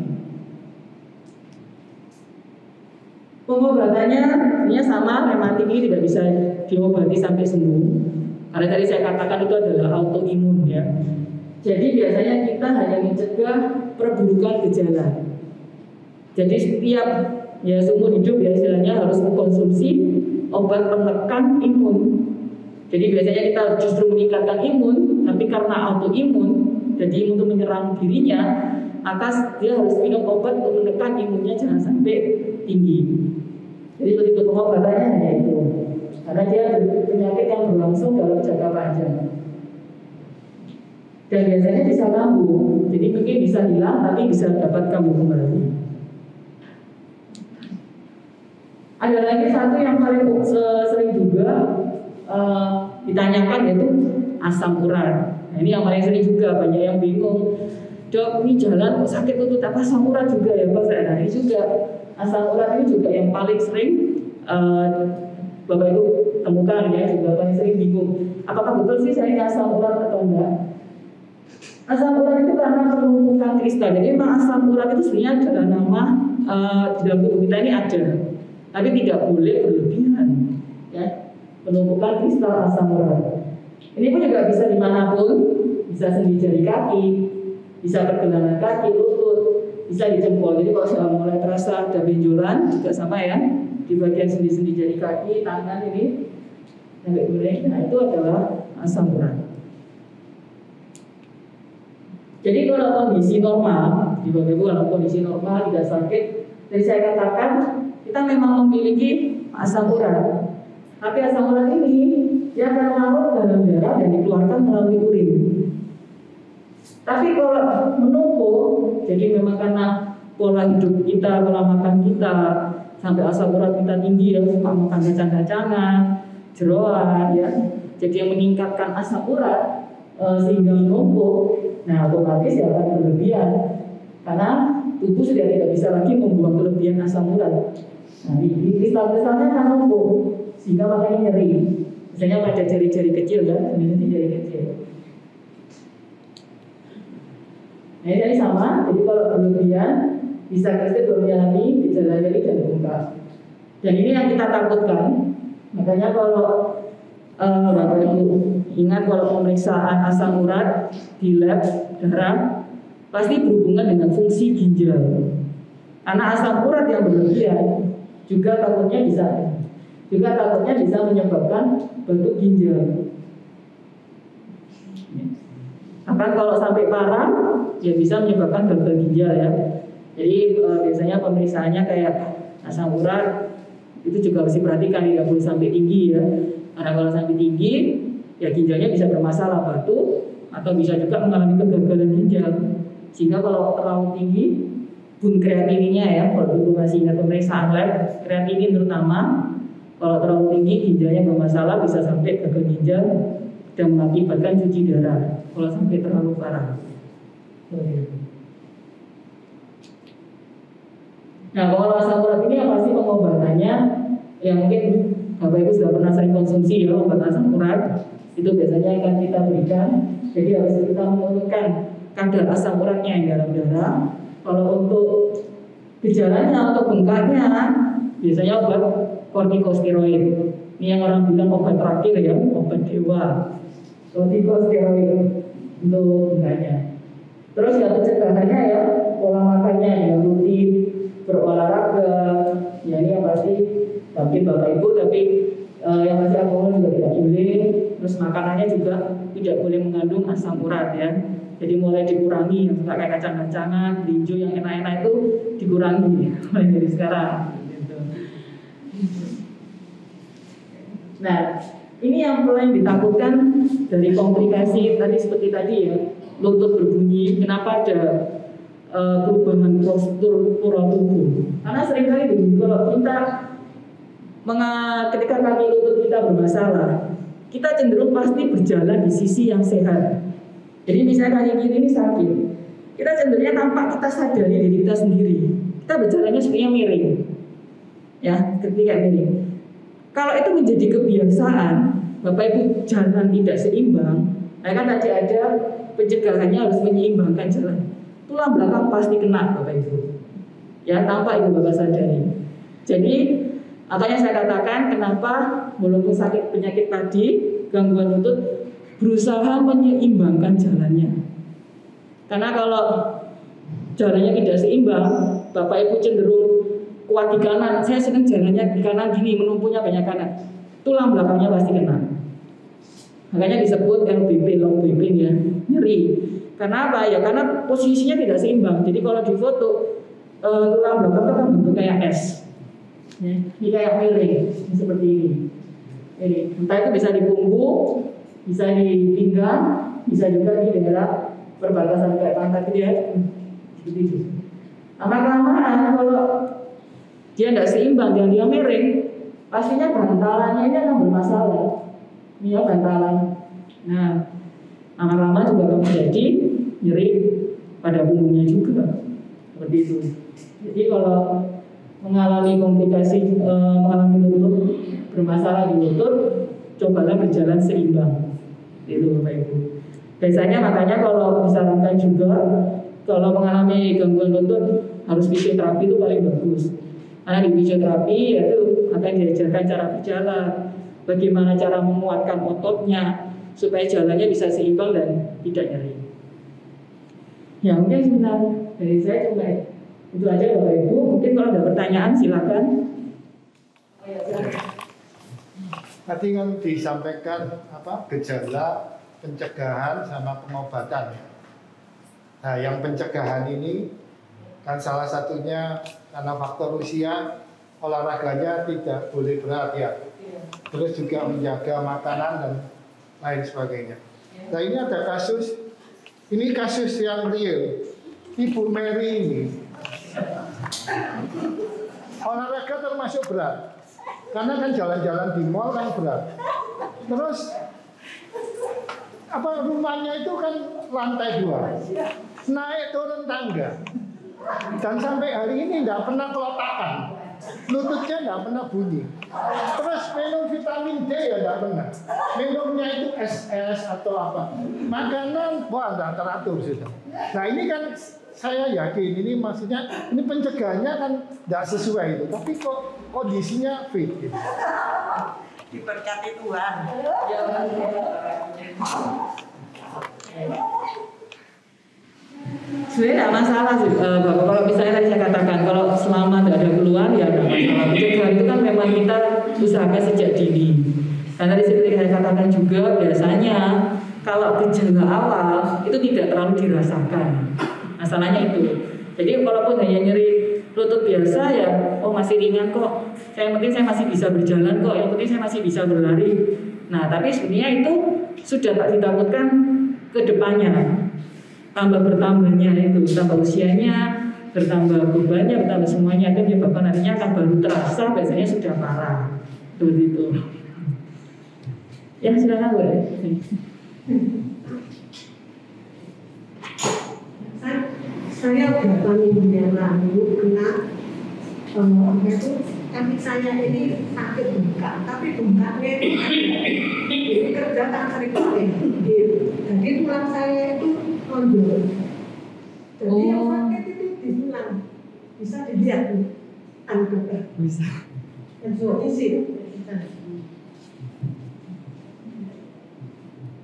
Pengobatannya sama, rematik ini tidak bisa diobati sampai sembuh. Karena tadi saya katakan itu adalah autoimun ya. Jadi biasanya kita hanya mencegah perburukan gejala. Jadi setiap ya seumur hidup ya istilahnya harus mengkonsumsi obat penekan imun. Jadi biasanya kita justru meningkatkan imun, tapi karena autoimun, jadi imun itu menyerang dirinya, maka dia harus minum obat untuk menekan imunnya jangan sampai tinggi. Jadi begitu pengobatannya hanya itu, karena dia penyakit yang berlangsung dalam jangka panjang. Dan biasanya bisa kambuh, jadi mungkin bisa hilang, tapi bisa dapat kambuh kembali. Ada lagi satu yang paling sering juga ditanyakan, yaitu asam urat. Nah, ini yang paling sering juga banyak yang bingung. Dok, ini jalan kok sakit lutut, apa asam urat juga ya Pak? Nah, ini juga asam urat ini juga yang paling sering Bapak Ibu temukan ya, juga paling sering bingung. Apakah betul sih saya ini asam urat atau enggak? Asam urat itu karena penumpukan kristal. Jadi memang asam urat itu sebenarnya adalah nama di dalam tubuh kita ini ada, tapi tidak boleh berlebihan. Ya, penumpukan kristal asam urat. Ini pun juga bisa dimanapun, bisa sendi jari kaki, bisa pergelangan kaki, lutut, bisa di jempol. Jadi kalau sudah mulai terasa ada benjolan juga sama ya, di bagian sendi-sendi jari kaki, tangan ini sampai boleh. Nah itu adalah asam urat. Jadi kalau kondisi normal, di Bapak Ibu kalau kondisi normal tidak sakit, jadi saya katakan kita memang memiliki asam urat. Tapi asam urat ini dia akan larut dalam darah dan dikeluarkan melalui urin. Tapi kalau menumpuk, jadi memang karena pola hidup kita, pola makan kita, sampai asam urat kita tinggi ya, suka makan kacang-kacangan, jeroan ya, jadi yang meningkatkan asam urat sehingga menumpuk. Nah otomatis ya akan berlebihan karena tubuh sudah tidak bisa lagi membuang kelebihan asam urat. Nah di kristal-kristalnya akan numpuk sehingga makanya nyeri. Misalnya pada jari-jari kecil ya, ini jari kecil. Nah ini sama, jadi kalau berlebihan bisa kristal mengalami gejala nyeri dan bengkak. Dan ini yang kita takutkan. Makanya kalau Bapak Ibu ingat kalau pemeriksaan asam urat di lab darah pasti berhubungan dengan fungsi ginjal. Karena asam urat yang berlebihan juga takutnya bisa menyebabkan bentuk ginjal. Bahkan kalau sampai parah ya bisa menyebabkan gagal ginjal ya. Jadi biasanya pemeriksaannya kayak asam urat itu juga harus diperhatikan, tidak boleh sampai tinggi ya. Karena kalau sampai tinggi ya ginjalnya bisa bermasalah, batu atau bisa juga mengalami kegagalan ginjal. Sehingga kalau terlalu tinggi bun kreatininnya ya, kalau Ibu masih ingat pemeriksaan lab, kreatinin terutama kalau terlalu tinggi ginjalnya bermasalah bisa sampai gagal ginjal dan mengakibatkan cuci darah kalau sampai terlalu parah. Nah kalau asam urat ini apa sih pengobatannya? Ya mungkin Bapak Ibu sudah pernah sering konsumsi ya obat asam urat. Itu biasanya akan kita berikan. Jadi harus kita menurunkan kadar asam uratnya yang dalam darah. Kalau untuk gejalanya, untuk bengkaknya, biasanya obat kortikosteroid. Ini yang orang bilang obat terakhir ya, obat dewa. Kortikosteroid untuk bengkaknya. Terus ya pencegahannya ya, pola makannya yang rutin, berolahraga. Ya ini yang pasti bagi Bapak Ibu, tapi yang masih alkohol juga tidak boleh. Terus makanannya juga tidak boleh mengandung asam urat ya. Jadi mulai dikurangi yang suka kayak kacang-kacangan, hijau yang enak-enak itu dikurangi mulai dari sekarang. Gitu. Nah, ini yang paling ditakutkan dari komplikasi tadi seperti tadi ya, lutut berbunyi. Kenapa ada perubahan postur pola tubuh? Karena seringkali begini, kalau kita ketika kaki lutut kita bermasalah, kita cenderung pasti berjalan di sisi yang sehat. Jadi misalnya kaki kiri ini sakit, kita cenderungnya tanpa kita sadari diri kita sendiri, kita berjalannya sepertinya miring, ya, ketika miring. Kalau itu menjadi kebiasaan, Bapak Ibu jalan tidak seimbang, nah kan tadi ada pencegahannya harus menyeimbangkan jalan. Tulang belakang pasti kena Bapak Ibu, ya tanpa Ibu Bapak sadari. Jadi makanya saya katakan kenapa walaupun sakit penyakit tadi, gangguan lutut, berusaha menyeimbangkan jalannya. Karena kalau jalannya tidak seimbang, Bapak Ibu cenderung kuat di kanan. Saya senang jalannya di kanan gini, menumpunya banyak kanan. Tulang belakangnya pasti kena. Makanya disebut LBP, long BP ya, nyeri. Karena apa ya? Karena posisinya tidak seimbang. Jadi kalau di foto tulang belakang itu kan bentuk kayak S. Ya, ini kayak miring, seperti ini. Jadi, entah itu bisa di punggung, bisa di pinggang, bisa juga di daerah perbatasan kayak pantat gitu ya, seperti itu. Lama-kelamaan kalau dia tidak seimbang dan dia miring, pastinya bantalannya ini akan bermasalah. Ini ya bantalan. Nah, Lama-lama juga akan menjadi nyeri pada punggungnya juga, seperti itu. Jadi kalau mengalami komplikasi, mengalami lutut bermasalah di lutut, cobalah berjalan seimbang, itu Bapak Ibu. Biasanya makanya kalau disarankan juga kalau mengalami gangguan lutut harus fisioterapi itu paling bagus. Karena di fisioterapi itu akan diajarkan cara berjalan, bagaimana cara menguatkan ototnya supaya jalannya bisa seimbang dan tidak nyeri. Ya mungkin sebenarnya dari saya cuma itu aja Bapak Ibu. Mungkin kalau ada pertanyaan silakan. Tadi kan disampaikan gejala, pencegahan sama pengobatan ya. Nah, yang pencegahan ini kan salah satunya karena faktor usia, olahraganya tidak boleh berat ya. Terus juga menjaga makanan dan lain sebagainya. Nah, ini ada kasus, ini kasus yang real. Ibu Mary ini olahraga termasuk berat. Karena kan jalan-jalan di mall kan berat. Terus rumahnya itu kan lantai 2, naik turun tangga, dan sampai hari ini tidak pernah keletakan, lututnya tidak pernah bunyi. Terus minum vitamin D ya tidak pernah, minumnya itu SS atau apa, makanan wah tidak teratur sudah. Nah ini kan saya yakin ini maksudnya ini pencegahannya kan tidak sesuai itu, tapi kok kondisinya fit gitu. Diberkati Tuhan. Sebenarnya tidak masalah sih, Bapak. Kalau misalnya tadi saya katakan kalau selama tidak ada keluhan ya tidak masalah. Pencegahan itu kan memang kita usahakan sejak dini. Karena tadi seperti saya katakan juga biasanya kalau gejala awal itu tidak terlalu dirasakan. Masalahnya itu. Jadi walaupun hanya nyeri lutut biasa ya, oh masih ringan kok. Yang penting saya masih bisa berjalan kok. Yang penting saya masih bisa berlari. Nah tapi sebenarnya itu sudah tak ditakutkan ke depannya. Tambah bertambahnya itu, tambah usianya, bertambah bebannya, bertambah semuanya itu menyebabkan nantinya akan baru terasa biasanya sudah parah. Seperti itu. Ya silakan Bu. Saya beberapa minggu yang lalu kena kaki saya ini sakit bengkak, tapi bengkaknya itu kerja tak sering pakai. Jadi tulang saya itu nonjol. Jadi yang sakit itu di tulang. Bisa dilihat nih, dokter. Bisa. Dan isi.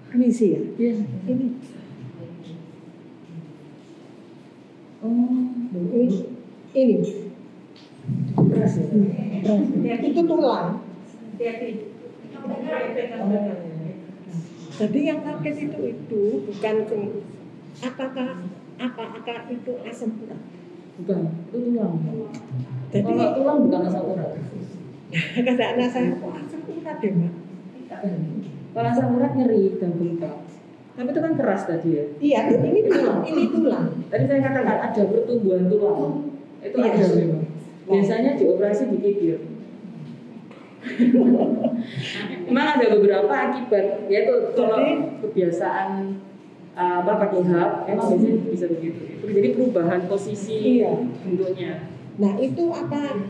Permisi ya. Iya. Ini. Ini. Itu tulang. Jadi yang sakit itu bukan apakah itu asam urat? Bukan, itu tulang. Jadi kalau tulang bukan asam urat. kata anak saya kok asam urat deh Mbak? Kalau asam urat nyeri dan bengkak. Tapi itu kan keras tadi ya. Iya, ini tulang, ini tulang. Tadi saya katakan ada pertumbuhan tulang. Itu Iya. ada memang. Biasanya dioperasi dikikir. Memang ada beberapa akibat, yaitu kalau kebiasaan pakai hap, emang biasanya bisa begitu. Jadi perubahan posisi bentuknya. Nah itu apa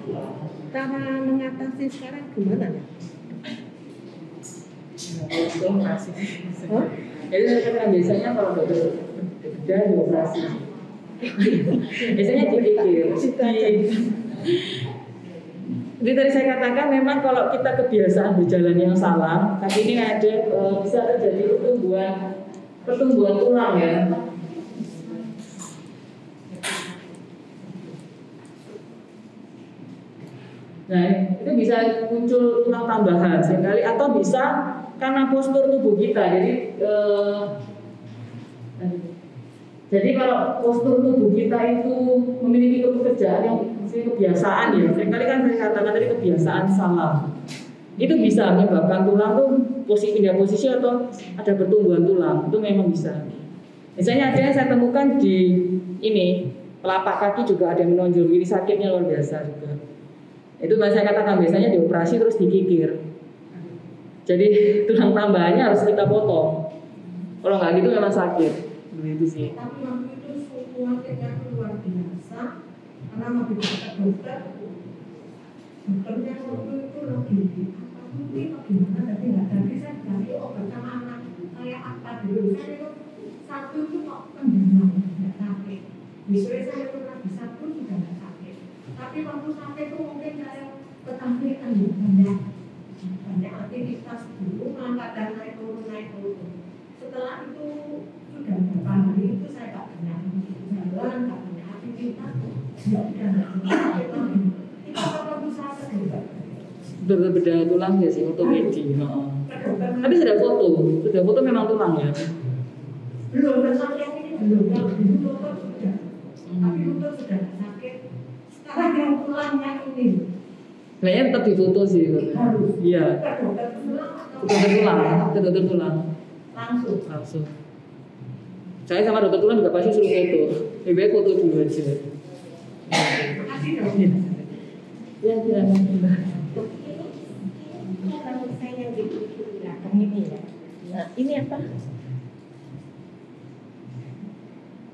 cara mengatasi sekarang gimana ya? Itu operasi. Jadi saya katakan biasanya kalau dokter bedah dioperasi. Biasanya dikikir. Jadi tadi saya katakan memang kalau kita kebiasaan berjalan yang salah, tapi ini ada bisa terjadi pertumbuhan tulang ya. Nah itu bisa muncul tulang tambahan sekali atau bisa karena postur tubuh kita. Jadi kalau postur tubuh kita itu memiliki pekerjaan yang kebiasaan ya, seringkali kan saya katakan tadi kebiasaan salah. Itu bisa menyebabkan tulang tuh pindah posisi atau ada pertumbuhan tulang, itu memang bisa. Misalnya ada yang saya temukan di ini telapak kaki juga ada yang menonjol, ini sakitnya luar biasa juga. Itu saya katakan biasanya dioperasi terus dikikir. Jadi tulang tambahannya harus kita potong. Kalau nggak gitu memang sakit. Begitu sih. Tapi waktu itu kuatnya luar biasa. Karena mau dibawa dokter, dokternya waktu itu lagi mungkin bagaimana tapi nggak jadi saya ganti obat sama anak kayak apa dulu saya itu satu itu kok pendemam nggak sakit. Misalnya saya itu lagi satu sudah nggak sakit. Tapi waktu sakit itu mungkin saya ketakutan banyak aktivitas dulu mengangkat dan naik turun. Setelah itu sudah beberapa hari itu saya nggak banyak jalan, nggak banyak aktivitas, ya udah nggak sakit lagi. Itu waktu saya kedua. Bedah tulang ya sih ortopedi. Tapi sudah foto memang tulang ya. Belum tentang yang ini belum, yang dulu lutut sudah, tapi lutut sudah sakit. Sekarang yang tulangnya ini Kayaknya tetap difoto sih. harus. Iya. Ke dokter tulang. Langsung. Saya sama dokter tulang juga pasti suruh foto. Lebih baik foto dulu aja. Makasih dong. Ya, silakan. Kalau saya yang di belakang ini ya. Nah, ini apa?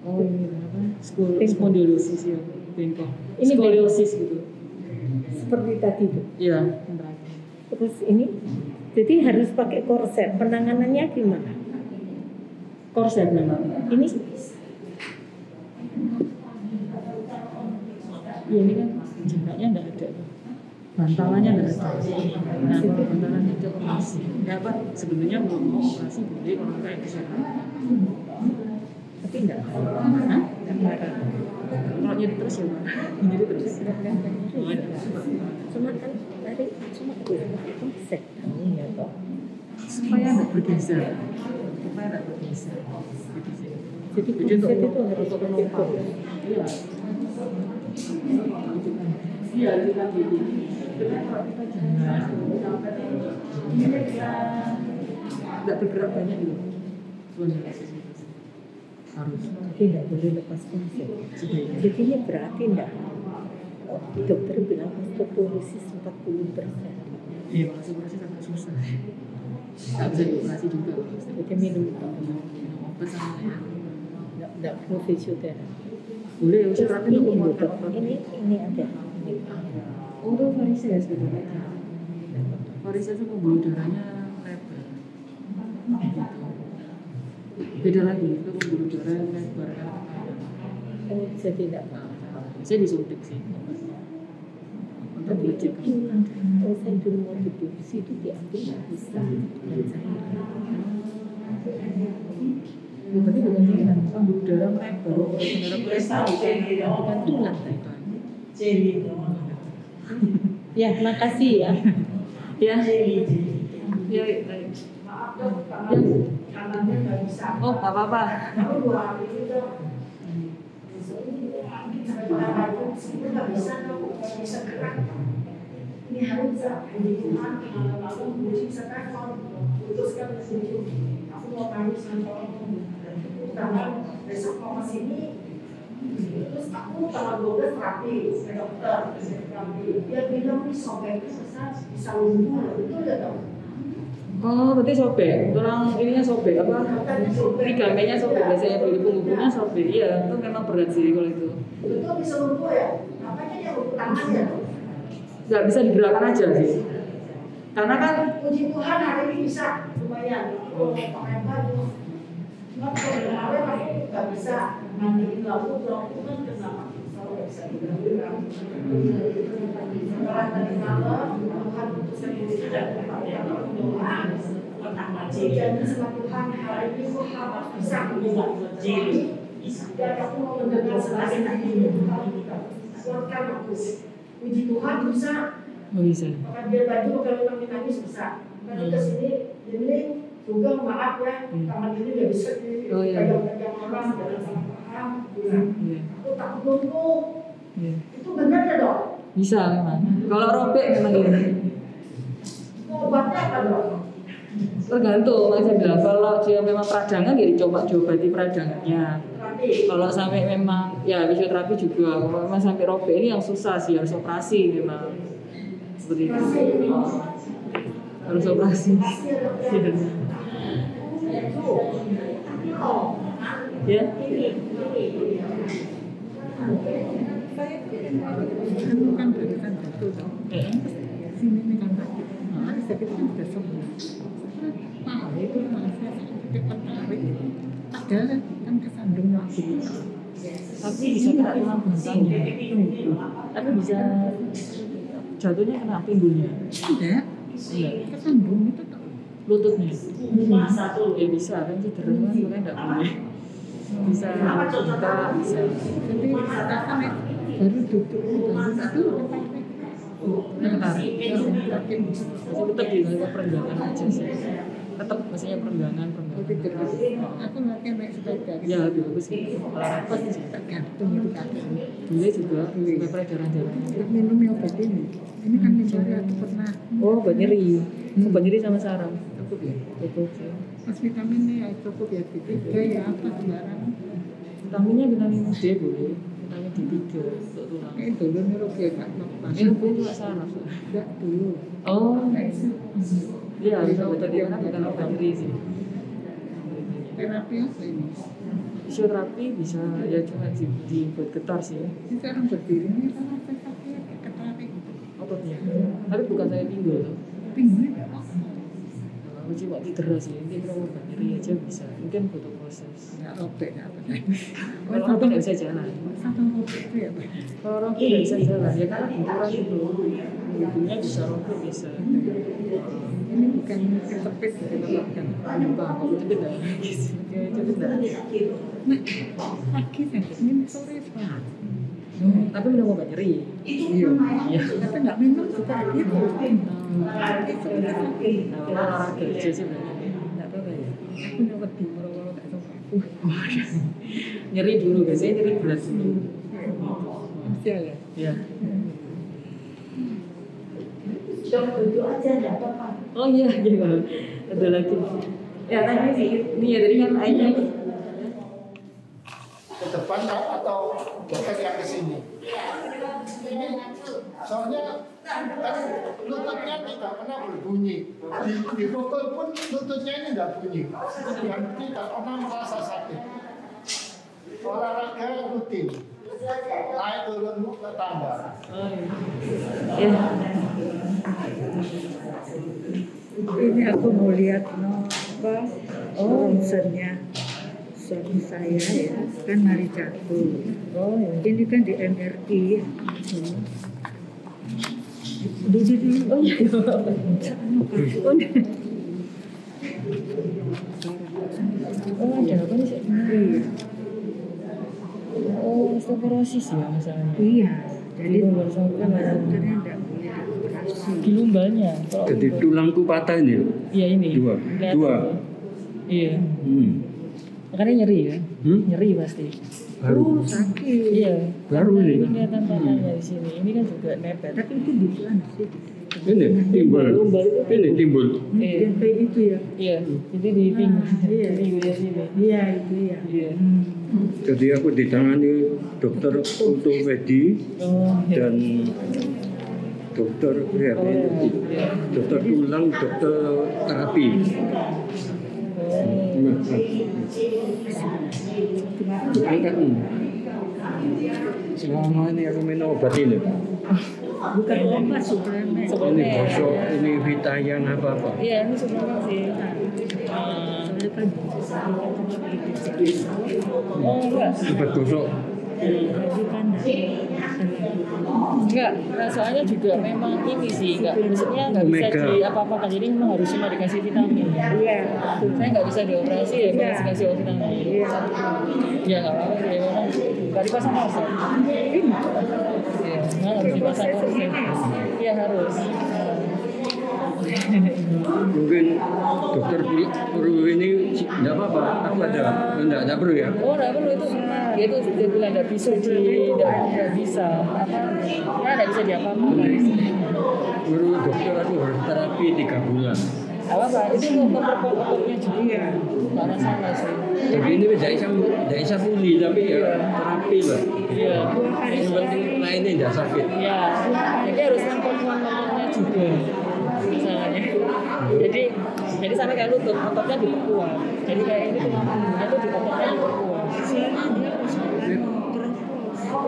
Oh ini apa? Spondylosis ya, bengkok. Ini Skoliosis gitu. Seperti tadi tuh. Iya, yang terakhir. Terus ini, jadi harus pakai korset. Penanganannya gimana? Korset memang. Ini Iya ini kan jaraknya nggak ada. Bantalannya nggak ada. Nah kalau bantalannya itu operasi. Ya apa? Sebenarnya kalau mau operasi boleh kalau kayak kesehatan. tapi enggak. Hah? Enggak marah. Kalau nyeri terus ya Pak. Nyeri terus. Oh, ada. Cuma kan dari cuma korset ya toh. Supaya nggak bergeser. Gitu sih. Jadi Jadi korset itu untuk harus penopang. Iya. Iya, itu kan gitu. Kenapa kita jangan nggak bergerak banyak gitu. Harus. Jadi enggak boleh lepas korset. Jadi ini berarti enggak. Dokter bilang osteoporosis 40%. Iya, kalau operasi sangat susah. Nggak bisa dioperasi juga kalau Jadi minum obat sama ya. enggak perlu fisioterapi. Boleh, osteoterapi Ini untuk dok, obat. ini ada. Untuk varises gitu aja. Varises itu pembuluh darahnya lebar. Beda lagi, itu pembuluh darah yang lebar. Oh, jadi enggak. Saya disuntik sih. Untuk Tapi itu melecehkan. kalau saya dulu mau dibiopsi itu diambil nggak bisa dan saya Berarti bukan sih kan pembuluh darah lebar. bukan tulang tadi. Jadi Ya, makasih ya. Ya. Ya, baik. Maaf dok, Ya. tangannya nggak bisa. Oh, nggak apa-apa. Aku 2 hari itu dok. Saya nggak bisa dok, nggak bisa gerak. Ini harus puji Tuhan, lalu puji sekarang putuskan setuju. Aku mau kami sama tangan besok mau ke sini. Terus aku tanggal 12 terapi ke dokter, dia bilang nih sobek bisa lumpuh, betul ya dok? Oh, berarti sobek. Tulang ininya sobek apa? Ligamennya sobek. Biasanya di punggungnya sobek. Iya, itu memang berat sih kalau itu. Betul bisa lumpuh ya? Apanya dia lumpuh tangannya? Nggak bisa digerakkan aja sih. Karena kan Puji Tuhan hari ini bisa lumayan. Kalau pakai baju, cuma kalau kemarin aku nggak bisa mandiin lampu kan kenapa? Selalu bisa digerak. Setelah tadi malam Tuhan putuskan puji dan doa tentang wajib dan sama Tuhan hari ini aku harus bisa mendengar wajib. Dan aku mau mendengar selagi nanti Tuhan kuatkan aku. Puji Tuhan bisa. oh bisa. Maka dia baju kalau nangis bisa. Nanti ke sini ini juga maaf ya, tangan ini nggak bisa Oh, iya. pegang orang jangan salah paham. Iya. Aku takut lumpuh. Iya. Itu benar ya dok? Bisa memang. Kalau robek memang gini. Obatnya apa dok? Tergantung, saya bilang kalau dia memang peradangan ya dicoba-coba di peradangannya. Terapi. Kalau sampai memang ya fisioterapi juga. Kalau memang sampai robek ini yang susah sih, harus operasi memang. Seperti itu. Harus operasi. Pasti ya, dok, ya. Iya. Itu Ya. Kamu kan barusan jatuh toh. Sini nih kan tadi. Sakit itu sudah sembuh. Itu masih sakit tertarik. Padahal kan kesandung lagi. Tapi bisa kena tulang belakang ya. Tapi bisa jatuhnya kena pinggulnya. Tidak. Iya. Kesandung itu tuh. Lututnya. Ya bisa kan cedera kan makanya enggak boleh. Bisa buka, bisa. Jadi katakan ya, baru duduk baru itu Tertarik. Masih tetap di bawah perenggangan aja sih. Tetap maksudnya perenggangan. aku latihan naik sepeda. Ya bagus gitu. Olahraga sih. Tak gantung itu kaki. Dulu juga supaya peredaran darah. Minum obat ini. Ini kan misalnya aku pernah. Oh, obat nyeri. Obat nyeri sama saraf. Cukup ya. Cukup sih. Mas vitaminnya ya cukup ya D3 ya apa sembarang. Vitaminnya vitamin D boleh. Vitamin D3 untuk tulang. Kayak dulu neurologi ya Kak. Ini pun juga saraf. Enggak dulu. Oh, Nah, iya bisa obat dia kan bukan obat nyeri sih. terapi apa ini? Fisioterapi bisa ya cuma dibuat getar sih. Ini sekarang berdiri ini sama sensasinya kayak ketarik. Ototnya. Tapi bukan saya pinggul loh. Pinggulnya apa? Aku cuma cedera sih. Ini kalau obat nyeri aja bisa. Mungkin butuh proses. Enggak robek enggak apa. Kalau robek nggak bisa jalan. Satu robek itu ya Pak. Kalau robek nggak bisa jalan ya karena benturan itu. Bentuknya bisa robek bisa. Ini bukan ketepit dari kan. Bukan, kalau cepet dah. Cepet dah. Nah, pagi sakit ini sore Pak. Tapi minum obat nyeri. Iya. Tapi enggak minum juga gitu. Itu sakit. Olahraga aja sih berarti. Enggak apa-apa ya. Aku nyopet di moro-moro enggak tahu aku. Nyeri dulu, biasanya nyeri berat dulu. Usia ya. Ya. Dok, duduk aja enggak apa-apa. Oh iya, kalau ada lagi. Ya tadi sih, ini ya tadi kan airnya ini. Ke depan atau dokter yang ke sini? Ini soalnya kan lututnya tidak pernah berbunyi. Di foto pun lututnya ini tidak bunyi. Dan tidak pernah merasa sakit. Olahraga rutin. Naik turun ke tangga. Oh iya. Ya. Ini aku mau lihat apa ronsennya suami saya ya kan hari jatuh. Oh iya. Ini kan di MRI. Oh iya. Oh ada apa nih sih? Iya. Oh osteoporosis ya masalahnya. Iya. Jadi lumbar sangkal dokternya enggak boleh operasi. di lumbalnya. Kalau Jadi lumbar- tulangku patah ini. Iya ini. Dua. Kelihatan Dua. ya? Iya. Makanya nyeri ya. Nyeri pasti. Baru. Sakit. Iya. Baru Karena ini. Ini kelihatan patahnya di sini. Ini kan juga nepet. Tapi itu bisa sih. Ini timbul. Lumbar itu Ini timbul. Iya. Yang kayak itu ya. Iya. Jadi di pinggul. Iya. Di pinggulnya sini. Iya itu ya. Iya. Jadi aku ditangani dokter ortopedi Oh iya. dan dokter ya, Oh iya. dokter tulang, dokter terapi. Oh. Angkat ini. Selama ini aku minum obat ini. Bukan obat suplemen. Ini bosok, ini vitayan apa-apa. Iya, ini suplemen sih. Soalnya kan Oh enggak. Obat bosok. jadi kan Enggak, nah, soalnya juga memang ini sih, enggak, maksudnya nggak bisa Omega. di apa-apa, jadi memang harus cuma dikasih vitamin. iya. Saya nggak bisa dioperasi ya, harus dikasih vitamin. Iya. Ya nggak apa-apa sih, memang nggak dipasang korset. Iya, memang harus dipasang korset. Iya harus. Mungkin dokter perlu ini tidak apa-apa. Aku ada, tidak perlu ya. Oh, nggak perlu itu. Ya itu dia bilang nggak bisa nggak bisa. Apa? Ya nggak bisa diapa-apakan. Menurut dokter aku harus terapi 3 bulan. Apa? Itu memperkuat ototnya juga. Nggak masalah sih. Jadi ini tidak bisa pulih tapi ya terapi lah. Iya. Yang penting lainnya tidak sakit. Ya, jadi harus memperkuat ototnya juga. masalahnya. Jadi sampai kayak lutut, ototnya diperkuat. Jadi kayak ini tulang punggungnya tuh ototnya diperkuat.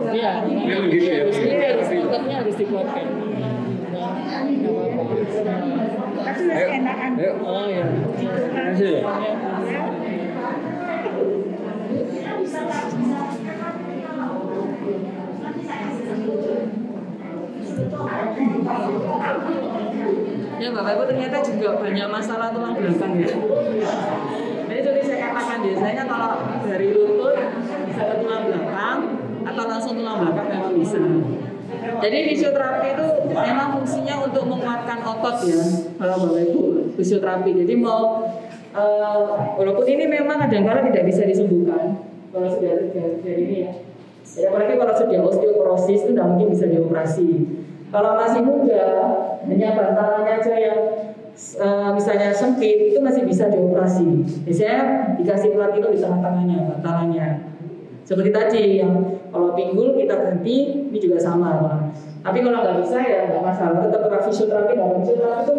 Iya, gitu ya. ototnya harus dikuatkan. Nggak apa-apa. Tapi masih enakan. Ayo. Oh ya. Hasil. Ya Bapak Ibu ternyata juga banyak masalah tulang belakang ya. Jadi seperti saya katakan biasanya kalau dari lutut bisa ke tulang belakang atau langsung tulang belakang memang bisa. Jadi fisioterapi itu memang fungsinya untuk menguatkan otot ya, kalau Bapak Ibu fisioterapi. Jadi mau walaupun ini memang kadang-kadang tidak bisa disembuhkan kalau sudah terjadi ini ya. Ya apalagi kalau sudah osteoporosis itu tidak mungkin bisa dioperasi. Kalau masih muda, hanya bantalannya aja yang misalnya sempit itu masih bisa dioperasi. Biasanya dikasih plat itu di tengah-tengahnya, bantalannya. Seperti tadi yang kalau pinggul kita ganti, ini juga sama. Tapi kalau nggak bisa ya nggak masalah. Tetap fisioterapi, fisioterapi itu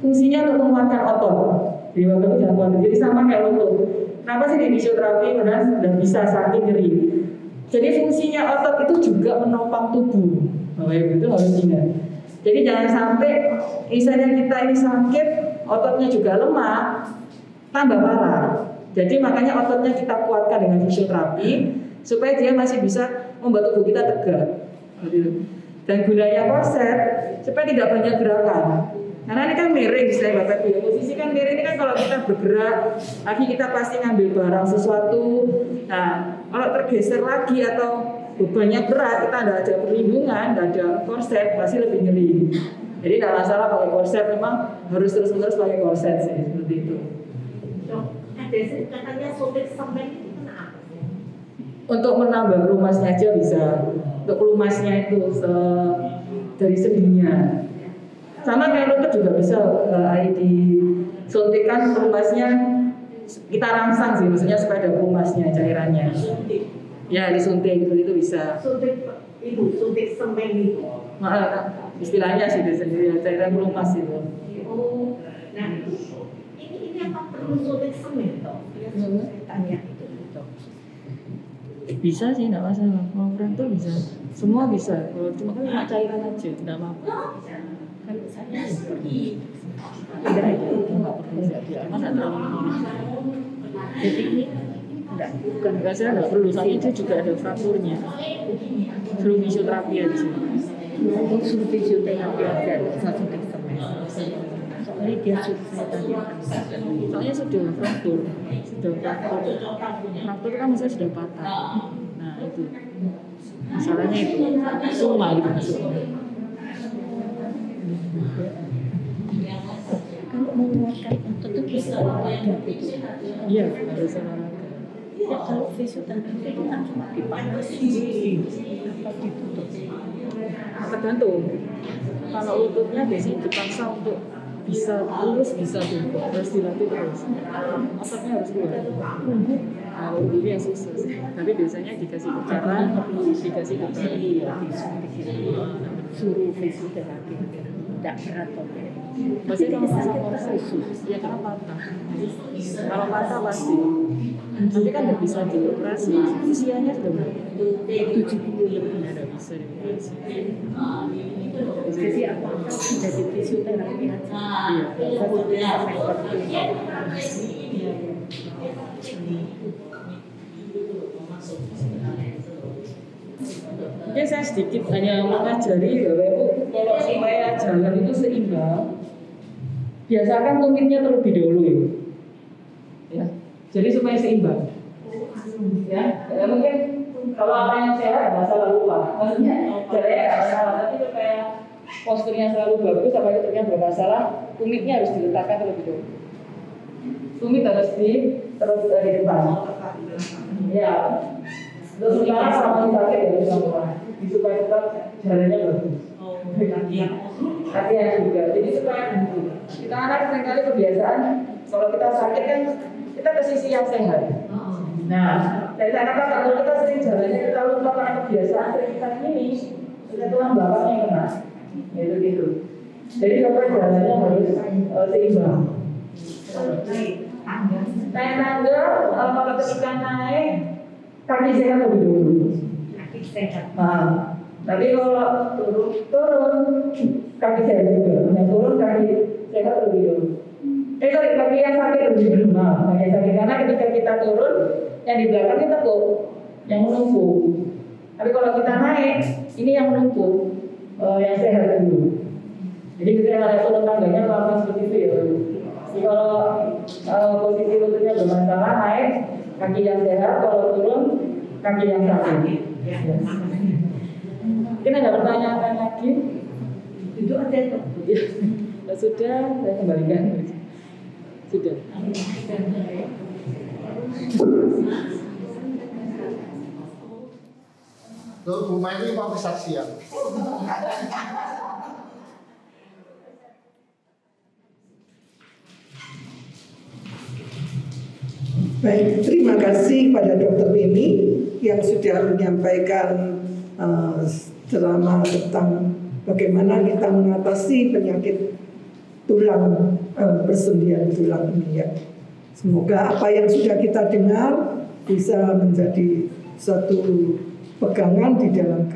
fungsinya untuk menguatkan otot. Jadi bapak jangan khawatir. Jadi sama kayak lutut. Kenapa sih di fisioterapi karena sudah bisa sakit nyeri. Jadi fungsinya otot itu juga menopang tubuh. Bapak Ibu itu harus ingat. Jadi jangan sampai misalnya kita ini sakit, ototnya juga lemah, tambah parah. Jadi makanya ototnya kita kuatkan dengan fisioterapi supaya dia masih bisa membuat tubuh kita tegak. Dan gunanya korset supaya tidak banyak gerakan. Karena ini kan miring, saya Bapak Ibu. Posisi kan miring ini kan kalau kita bergerak, lagi kita pasti ngambil barang sesuatu. Nah, kalau tergeser lagi atau bebannya berat, kita tidak ada perlindungan, tidak ada korset, pasti lebih nyeri. Jadi tidak masalah pakai korset, memang harus terus-menerus pakai korset sih, seperti itu. Ada katanya sobat semen itu kenapa? Untuk menambah pelumasnya aja bisa. Untuk pelumasnya itu dari sendinya. Sama kayak lutut juga bisa disuntikkan pelumasnya, kita rangsang sih, maksudnya supaya ada pelumasnya cairannya. Ya disuntik itu bisa. Suntik semen itu. Istilahnya sih biasanya cairan pelumas itu. Oh, nah ini apa perlu suntik semen toh? Saya tanya itu. Bisa sih, tidak masalah. Kalau kurang tuh bisa, semua bisa. Kalau cuma cairan aja, tidak apa-apa. Kalau saya seperti Tidak ada, nggak perlu. Karena nggak terlalu menurut. jadi ini enggak. Bukan saya nggak perlu, soalnya itu juga ada frakturnya. Suruh fisioterapi aja. Untuk suruh fisioterapi aja, bisa suntik semen. Soalnya dia saya tanyakan. Soalnya sudah fraktur. Fraktur kan maksudnya sudah patah. Nah itu masalahnya itu suma gitu maksudnya. Kalau menguatkan otot itu bisa olahraga gitu. Iya harus olahraga. Ya kalau fisioterapi itu kan cuma dipanasi atau ditutup. Tergantung. Kalau lututnya biasanya dipaksa untuk bisa lurus, bisa bungkuk, harus dilatih terus. Ototnya harus kuat. Kalau ini yang susah sih. Tapi biasanya dikasih cara, dikasih kembali. Suruh fisioterapi tidak berat kok. Pasti kalau pasang khusus, ya karena patah. Kalau patah pasti. Tapi kan nggak bisa dioperasi. Usianya sudah berapa? 70 lebih nggak bisa dioperasi. Jadi apa jadi fisioterapi aja. Iya. Sampai seperti Mungkin saya sedikit hanya mengajari Bapak Ibu kalau supaya jalan itu seimbang, biasakan tumitnya terlebih dahulu ya. Jadi supaya seimbang. Ya, mungkin kalau orang yang sehat nggak salah lupa. Maksudnya jalannya nggak masalah, tapi supaya posturnya selalu bagus, apalagi ternyata bermasalah, tumitnya harus diletakkan terlebih dahulu. Tumit harus terus dari depan. Ya. Terus sekarang sama sakit ya teman-teman, supaya tetap jalannya bagus. Hati-hati juga. Jadi supaya kita anak seringkali kebiasaan kalau kita sakit kan kita ke sisi yang sehat. Nah, dari sana kalau kita sering jalannya kita lupa karena kebiasaan sering kita ini, kita tulang belakangnya yang kena. Gitu. Jadi dokter jalannya harus seimbang. Naik tangga, kalau ketika naik kaki sehat lebih dulu. Nah, tapi kalau turun kaki sehat juga. Yang turun kaki sehat lebih dulu. Sorry, kaki yang sakit lebih dulu. Nah, kaki yang sakit karena ketika kita turun, yang di belakang kita tuh yang menumpuk. Tapi kalau kita naik, ini yang menumpuk, yang sehat dulu. Jadi kita ada turun tangganya pelan-pelan seperti itu ya. Jadi kalau posisi lututnya bermasalah, naik kaki yang sehat, kalau turun kaki yang sakit. Ya. Mungkin ada pertanyaan lagi? Itu ada Ya. Sudah, saya kembalikan. Sudah. Loh, Bu Maini mau kesaksian. Baik, terima kasih pada Dokter Winnie yang sudah menyampaikan ceramah tentang bagaimana kita mengatasi penyakit tulang persendian tulang ini ya. Semoga apa yang sudah kita dengar bisa menjadi satu pegangan di dalam